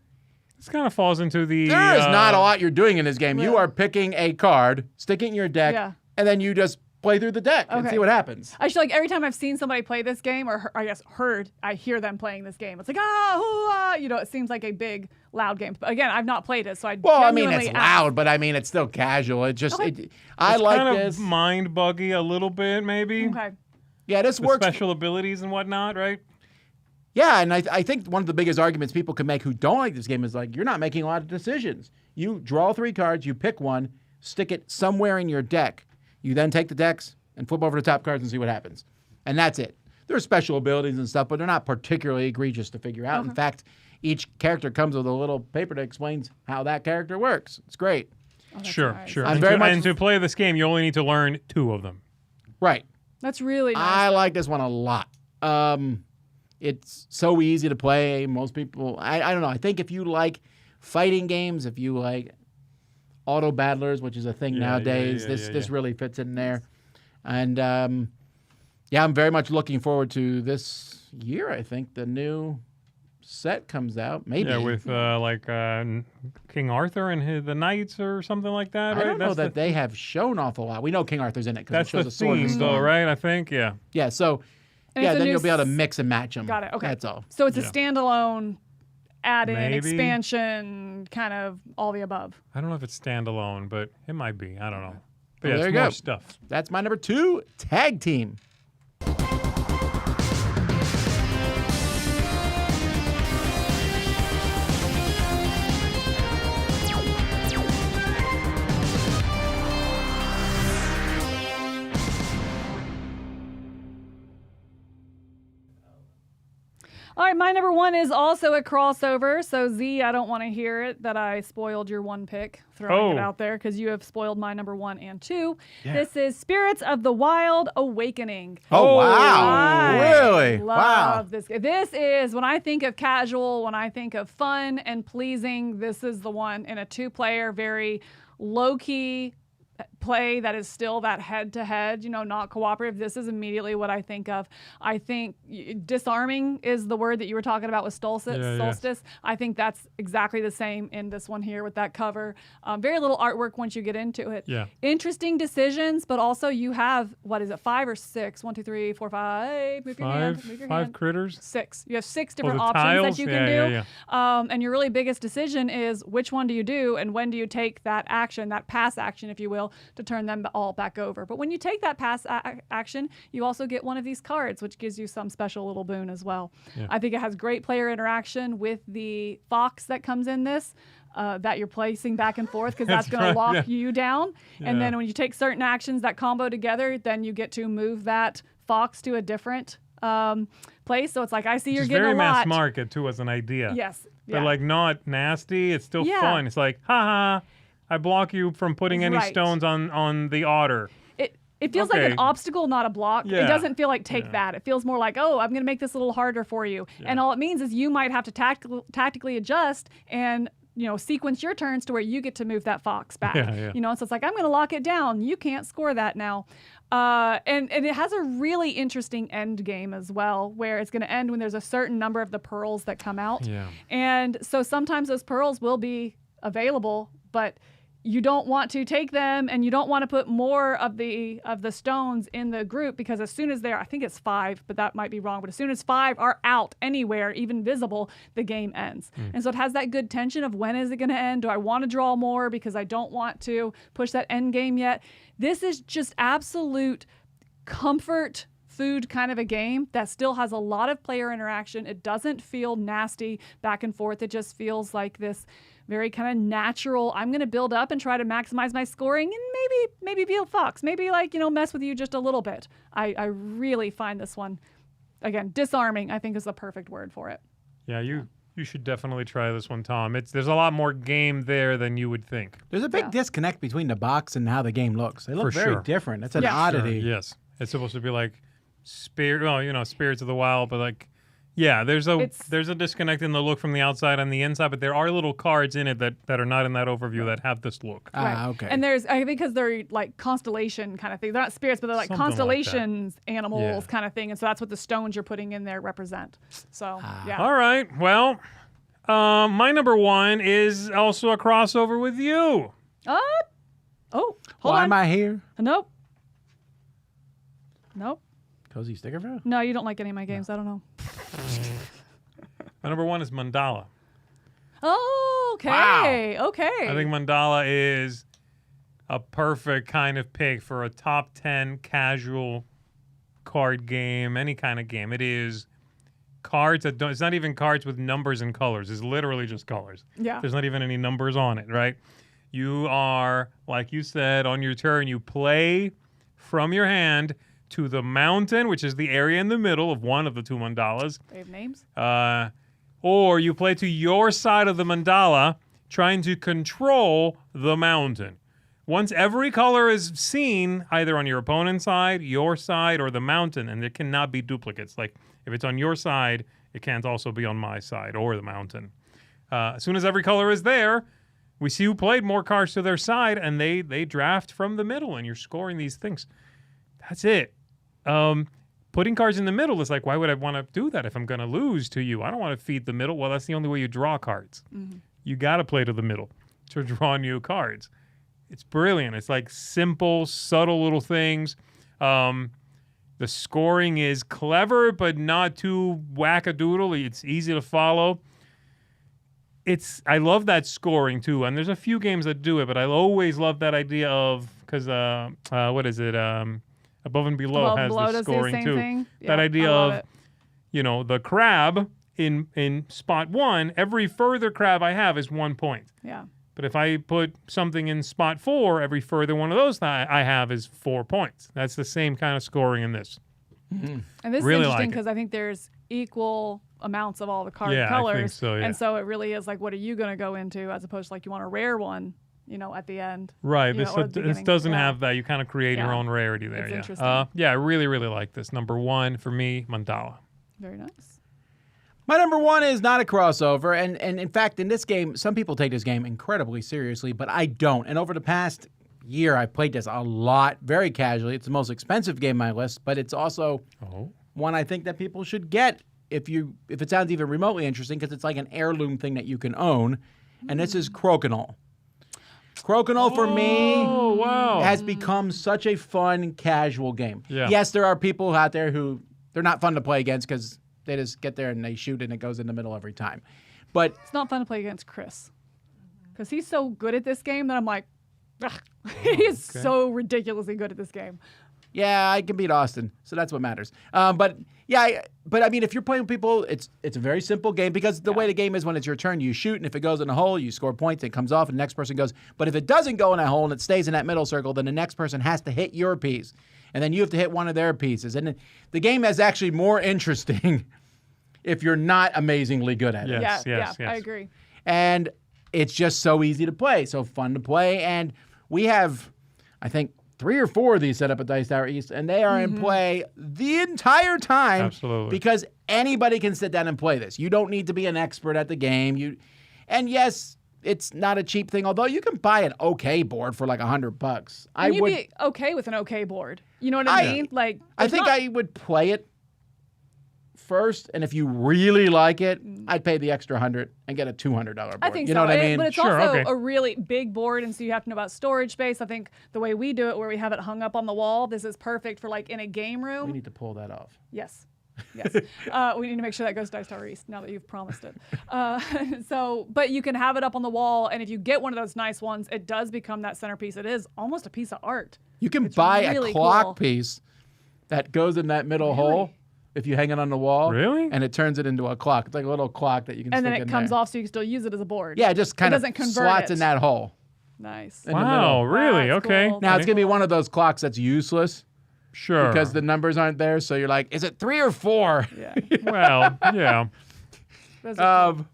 This kind of falls into the. There is not a lot you're doing in this game. You Yeah. are picking a card, sticking it in your deck, Yeah. and then you just play through the deck and Okay. see what happens. I feel like every time I've seen somebody play this game, or I guess I hear them playing this game. It's like, it seems like a big, loud game. But again, I've not played it, so I Well, I mean, genuinely it's ask. loud, but I mean, it's still casual. It just, Okay. I It's like kind this. of mind buggy a little bit, maybe. Okay. Yeah, this With works. special abilities and whatnot, right? Yeah, and I think one of the biggest arguments people can make who don't like this game is you're not making a lot of decisions. You draw 3 cards, you pick one, stick it somewhere in your deck. You then take the decks, and flip over the top cards and see what happens. And that's it. There are special abilities and stuff, but they're not particularly egregious to figure out. In fact, each character comes with a little paper that explains how that character works. It's great. Sure. I'm very much- And to play this game, you only need to learn 2 of them. Right. That's really nice. I like this one a lot. It's so easy to play. Most people, I don't know. I think if you like fighting games, if you like auto battlers, which is a thing nowadays, this really fits in there. And I'm very much looking forward to this year. I think the new set comes out. Maybe. Yeah, with King Arthur and the knights or something like that. I right? don't know that they have shown awful lot. We know King Arthur's in it because it That's shows the a sword. and theme, a though, stone. right? I think, yeah. Yeah. So. And it's a then new you'll be able to mix and match them. Got it. Okay. That's all. So it's a standalone, add-in, Maybe. expansion, kind of all the above. I don't know if it's standalone, but it might be. I don't know. But Well, yeah, there it's you more go. stuff. That's my number 2 tag team. All right, my number 1 is also a crossover. So, Z, I don't want to hear it that I spoiled your 1 pick, throwing it out there, because you have spoiled my number 1 and 2. Yeah. This is Spirits of the Wild Awakening. Oh, wow. I Really? love Wow. this. This is, when I think of casual, when I think of fun and pleasing, this is the one in a 2-player, very low-key play that is still that head-to-head, not cooperative. This is immediately what I think of. I think disarming is the word that you were talking about with Solstice. I think that's exactly the same in this one here with that cover. Very little artwork once you get into it. Yeah. Interesting decisions, but also you have, 5 or 6? 1, 2, 3, 4, 5. Move your hand. Move your 5 hand. critters? 6. You have 6 different the options tiles? that you can do. Yeah. And your really biggest decision is which one do you do and when do you take that action, that pass action, if you will, to turn them all back over. But when you take that pass action, you also get one of these cards, which gives you some special little boon as well. Yeah. I think it has great player interaction with the fox that comes in this. That you're placing back and forth, because that's going to lock you down. And then when you take certain actions that combo together, then you get to move that fox to a different place. So it's like, I see you're It's getting very a lot. mass market, too, as an idea. Yes. But, not nasty. It's still fun. It's like, haha, I block you from putting any stones on the otter. It feels like an obstacle, not a block. Yeah. It doesn't feel like take that. It feels more like, oh, I'm going to make this a little harder for you. And all it means is you might have to tactically adjust and sequence your turns to where you get to move that fox back. So it's like, I'm going to lock it down. You can't score that now. And it has a really interesting end game as well, where it's going to end when there's a certain number of the pearls that come out. Yeah. And so sometimes those pearls will be available, but you don't want to take them, and you don't want to put more of the stones in the group, because as soon as I think it's 5, but that might be wrong, but as soon as 5 are out anywhere, even visible, the game ends. And so it has that good tension of, when is it going to end? Do I want to draw more because I don't want to push that end game yet? This is just absolute comfort food kind of a game that still has a lot of player interaction. It doesn't feel nasty back and forth. It just feels like this very kind of natural, I'm going to build up and try to maximize my scoring, and maybe be a fox, maybe mess with you just a little bit. I really find this one, again, disarming, I think is the perfect word for it. Yeah, you should definitely try this one, Tom. There's a lot more game there than you would think. There's a big disconnect between the box and how the game looks. They look For very sure. different. It's an Yeah. oddity. Sure, yes. It's supposed to be like Spirits of the Wild, but there's a disconnect in the look from the outside and the inside, but there are little cards in it that are not in that overview that have this look. Okay. And I think because they're like constellation kind of thing. They're not spirits, but they're like Something like that. constellations, animals Yeah. kind of thing. And so that's what the stones you're putting in there represent. So, yeah. All right. Well, my number 1 is also a crossover with you. Hold Why on. am I here? Nope. Cozy Stickerville? No, you don't like any of my games. I don't know. My number 1 is Mandala. Oh, okay. Wow. Okay. I think Mandala is a perfect kind of pick for a top 10 casual card game, any kind of game. It is cards that don't, it's not even cards with numbers and colors. It's literally just colors. Yeah. There's not even any numbers on it, right? You are, like you said, on your turn, you play from your hand to the mountain, which is the area in the middle of one of the two mandalas. They have names. Or you play to your side of the mandala, trying to control the mountain. Once every color is seen, either on your opponent's side, your side, or the mountain, and there cannot be duplicates. Like, if it's on your side, it can't also be on my side or the mountain. As soon as every color is there, we see who played more cards to their side, and they draft from the middle, and you're scoring these things. That's it. Putting cards in the middle is like, why would I want to do that if I'm going to lose to you? I don't want to feed the middle. Well, that's the only way you draw cards. Mm-hmm. You got to play to the middle to draw new cards. It's brilliant. It's like simple, subtle little things. The scoring is clever, but not too wackadoodle. It's easy to follow. I love that scoring too, and there's a few games that do it, but I always love that idea of, because what is it? Above and Below has the scoring too. Thing. That Yeah, idea of, the crab in spot 1, every further crab I have is 1 point. Yeah. But if I put something in spot 4, every further one of those that I have is 4 points. That's the same kind of scoring in this. Mm-hmm. And this Really is interesting like because I think there's equal amounts of all the card Yeah, I colors. think so, yeah. And so it really is like, what are you going to go into as opposed to like you want a rare one, at the end. Right. Or at the This beginning. doesn't Yeah. have that. You kind of create your Yeah. own rarity there. It's Yeah. interesting. I really, really like this. Number 1 for me, Mandala. Very nice. My number 1 is not a crossover, and in fact, in this game, some people take this game incredibly seriously, but I don't. And over the past year, I've played this a lot, very casually. It's the most expensive game on my list, but it's also one I think that people should get if it sounds even remotely interesting, because it's like an heirloom thing that you can own, and this is Crokinole. Crokinole for me has become such a fun, casual game. Yeah. Yes, there are people out there who they're not fun to play against because they just get there and they shoot and it goes in the middle every time. But It's not fun to play against Chris because he's so good at this game that I'm like, ugh. He's so ridiculously good at this game. yeah, I can beat Austin, so that's what matters. But I mean, if you're playing with people, it's a very simple game because the way the game is, when it's your turn, you shoot, and if it goes in a hole, you score points. It comes off, and the next person goes. But if it doesn't go in a hole and it stays in that middle circle, then the next person has to hit your piece, and then you have to hit one of their pieces. And the game is actually more interesting if you're not amazingly good at it. Yes. I agree. And it's just so easy to play, so fun to play. And we have, I think, 3 or 4 of these set up at Dice Tower East, and they are in play the entire time. Absolutely. Because anybody can sit down and play this. You don't need to be an expert at the game. And yes, it's not a cheap thing, although you can buy an okay board for like $100. And you'd be okay with an okay board. You know what I mean? Like, I think I would play it first, and if you really like it, I'd pay the extra $100 and get a $200 board. I think you so. know what I mean? But it's Sure, also okay. a really big board, and so you have to know about storage space. I think the way we do it, where we have it hung up on the wall, this is perfect for like in a game room. We need to pull that off. Yes. We need to make sure that goes to Dice Tower East now that you've promised it. But you can have it up on the wall, and if you get one of those nice ones, it does become that centerpiece. It is almost a piece of art. You can It's buy really a clock cool. piece that goes in that middle hole if you hang it on the wall. Really? And it turns it into a clock. It's like a little clock that you can And stick then in it comes there. off so you can still use it as a board. Yeah, it just kind of doesn't convert slots it. in that hole. Nice. In the Wow, middle. really? That's Okay. cool. Now, it's going to be one of those clocks that's useless Sure. because the numbers aren't there. So you're like, is it 3 or 4? Yeah. Well, yeah. Those are cool.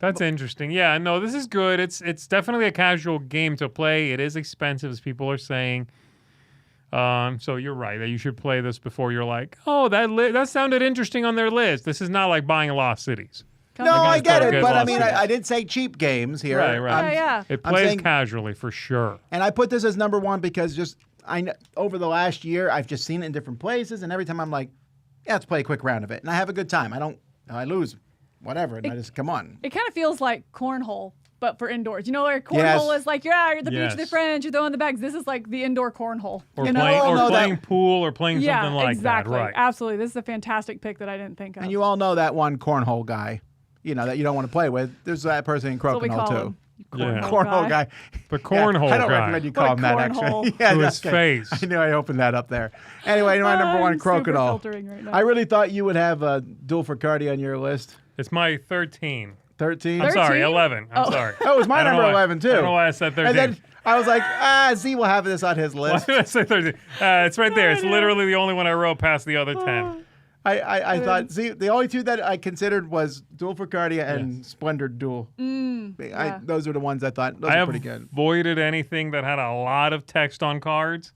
That's interesting. Yeah, no, this is good. It's definitely a casual game to play. It is expensive, as people are saying. So you're right that you should play this before you're like, oh, that sounded interesting on their list. This is not like buying Lost Cities. No, Come on. I get it. Good But I Lost mean, Cities. I did say cheap games here. Right. Yeah. It I'm plays saying- casually for sure. And I put this as number 1 because over the last year, I've just seen it in different places. And every time I'm like, yeah, let's play a quick round of it. And I have a good time. I lose, whatever. And I just, come on. It kind of feels like cornhole, but for indoors. You know, where cornhole is like, you're at the beach with your Yes. friends, you're throwing the bags. This is like the indoor cornhole. Or you know? playing, all know playing that- pool or playing Yeah, something like exactly. that. Right. Absolutely. This is a fantastic pick that I didn't think of. And you all know that one cornhole guy, that you don't want to play with. There's that person in That's what we Crokinole, call too. him. Yeah. Cornhole guy. The cornhole I don't guy. recommend you What a call him that, cornhole. actually. Yeah, To that's his good. face. I knew I opened that up there. Anyway, my number 1, I'm super Crokinole. filtering right now. I really thought you would have Duel for Cardi on your list. It's my 13. 13. I'm sorry, 13? 11. I'm Oh. sorry. Oh, it was my I don't number know why- 11 too. I don't know why I said 13. And then I was like, Z will have this on his Why list. did I say 13? It's right there. It's literally the only one I wrote past the other 10. I thought, the only two that I considered was Duel for Cardia and Splendor Duel. Yeah. Those are the ones I thought, those I are pretty good. avoided anything that had a lot of text on cards,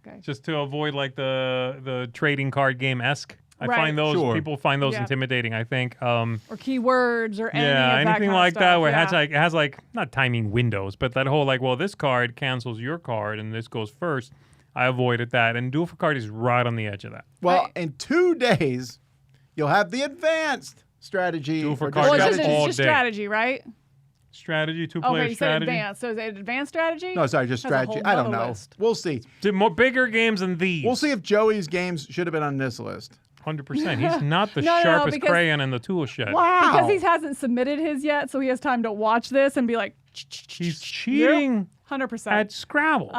Okay. just to avoid like the trading card game-esque. I Right. find those, Sure. people find those Yeah. intimidating, I think. Or keywords or any of that anything kind of like that stuff, where yeah. it has like not timing windows, but that whole like, well, this card cancels your card and this goes first. I avoided that, and Duel for Card is right on the edge of that. Well, Right. in 2 days, you'll have the advanced strategy. Duel for or Cards Well, Strategy. it's just, all it's just day. strategy, right? Strategy, two-player Okay, you said strategy. advanced. So is it advanced strategy? No, sorry, just Has a strategy. whole I don't nother know. list. We'll see. Did more bigger games than these. We'll see if Joey's games should have been on this list. 100%. He's not the No, sharpest because- crayon in the tool shed. Wow. Because he hasn't submitted his yet, so he has time to watch this and be like, He's cheating 100%. at Scrabble.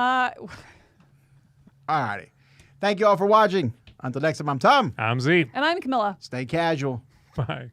All righty. Thank you all for watching. Until next time, I'm Tom. I'm Z. And I'm Camilla. Stay casual. Bye.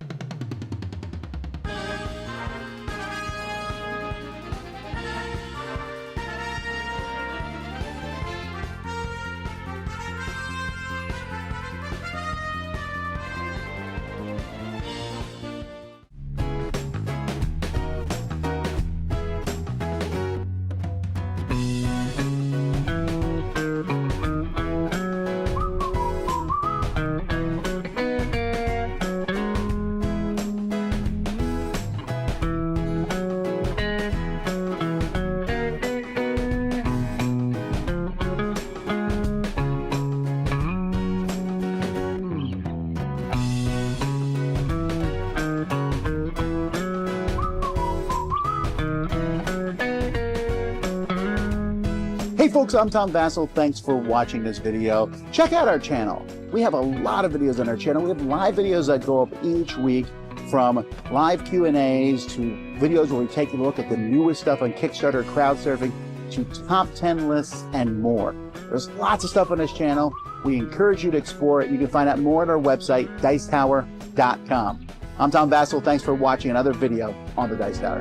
Hey folks, I'm Tom Vassell. Thanks for watching this video. Check out our channel. We have a lot of videos on our channel. We have live videos that go up each week, from live Q&As to videos where we take a look at the newest stuff on Kickstarter, crowdsurfing, to top 10 lists and more. There's lots of stuff on this channel. We encourage you to explore it. You can find out more at our website, dicetower.com. I'm Tom Vassell. Thanks for watching another video on the Dice Tower.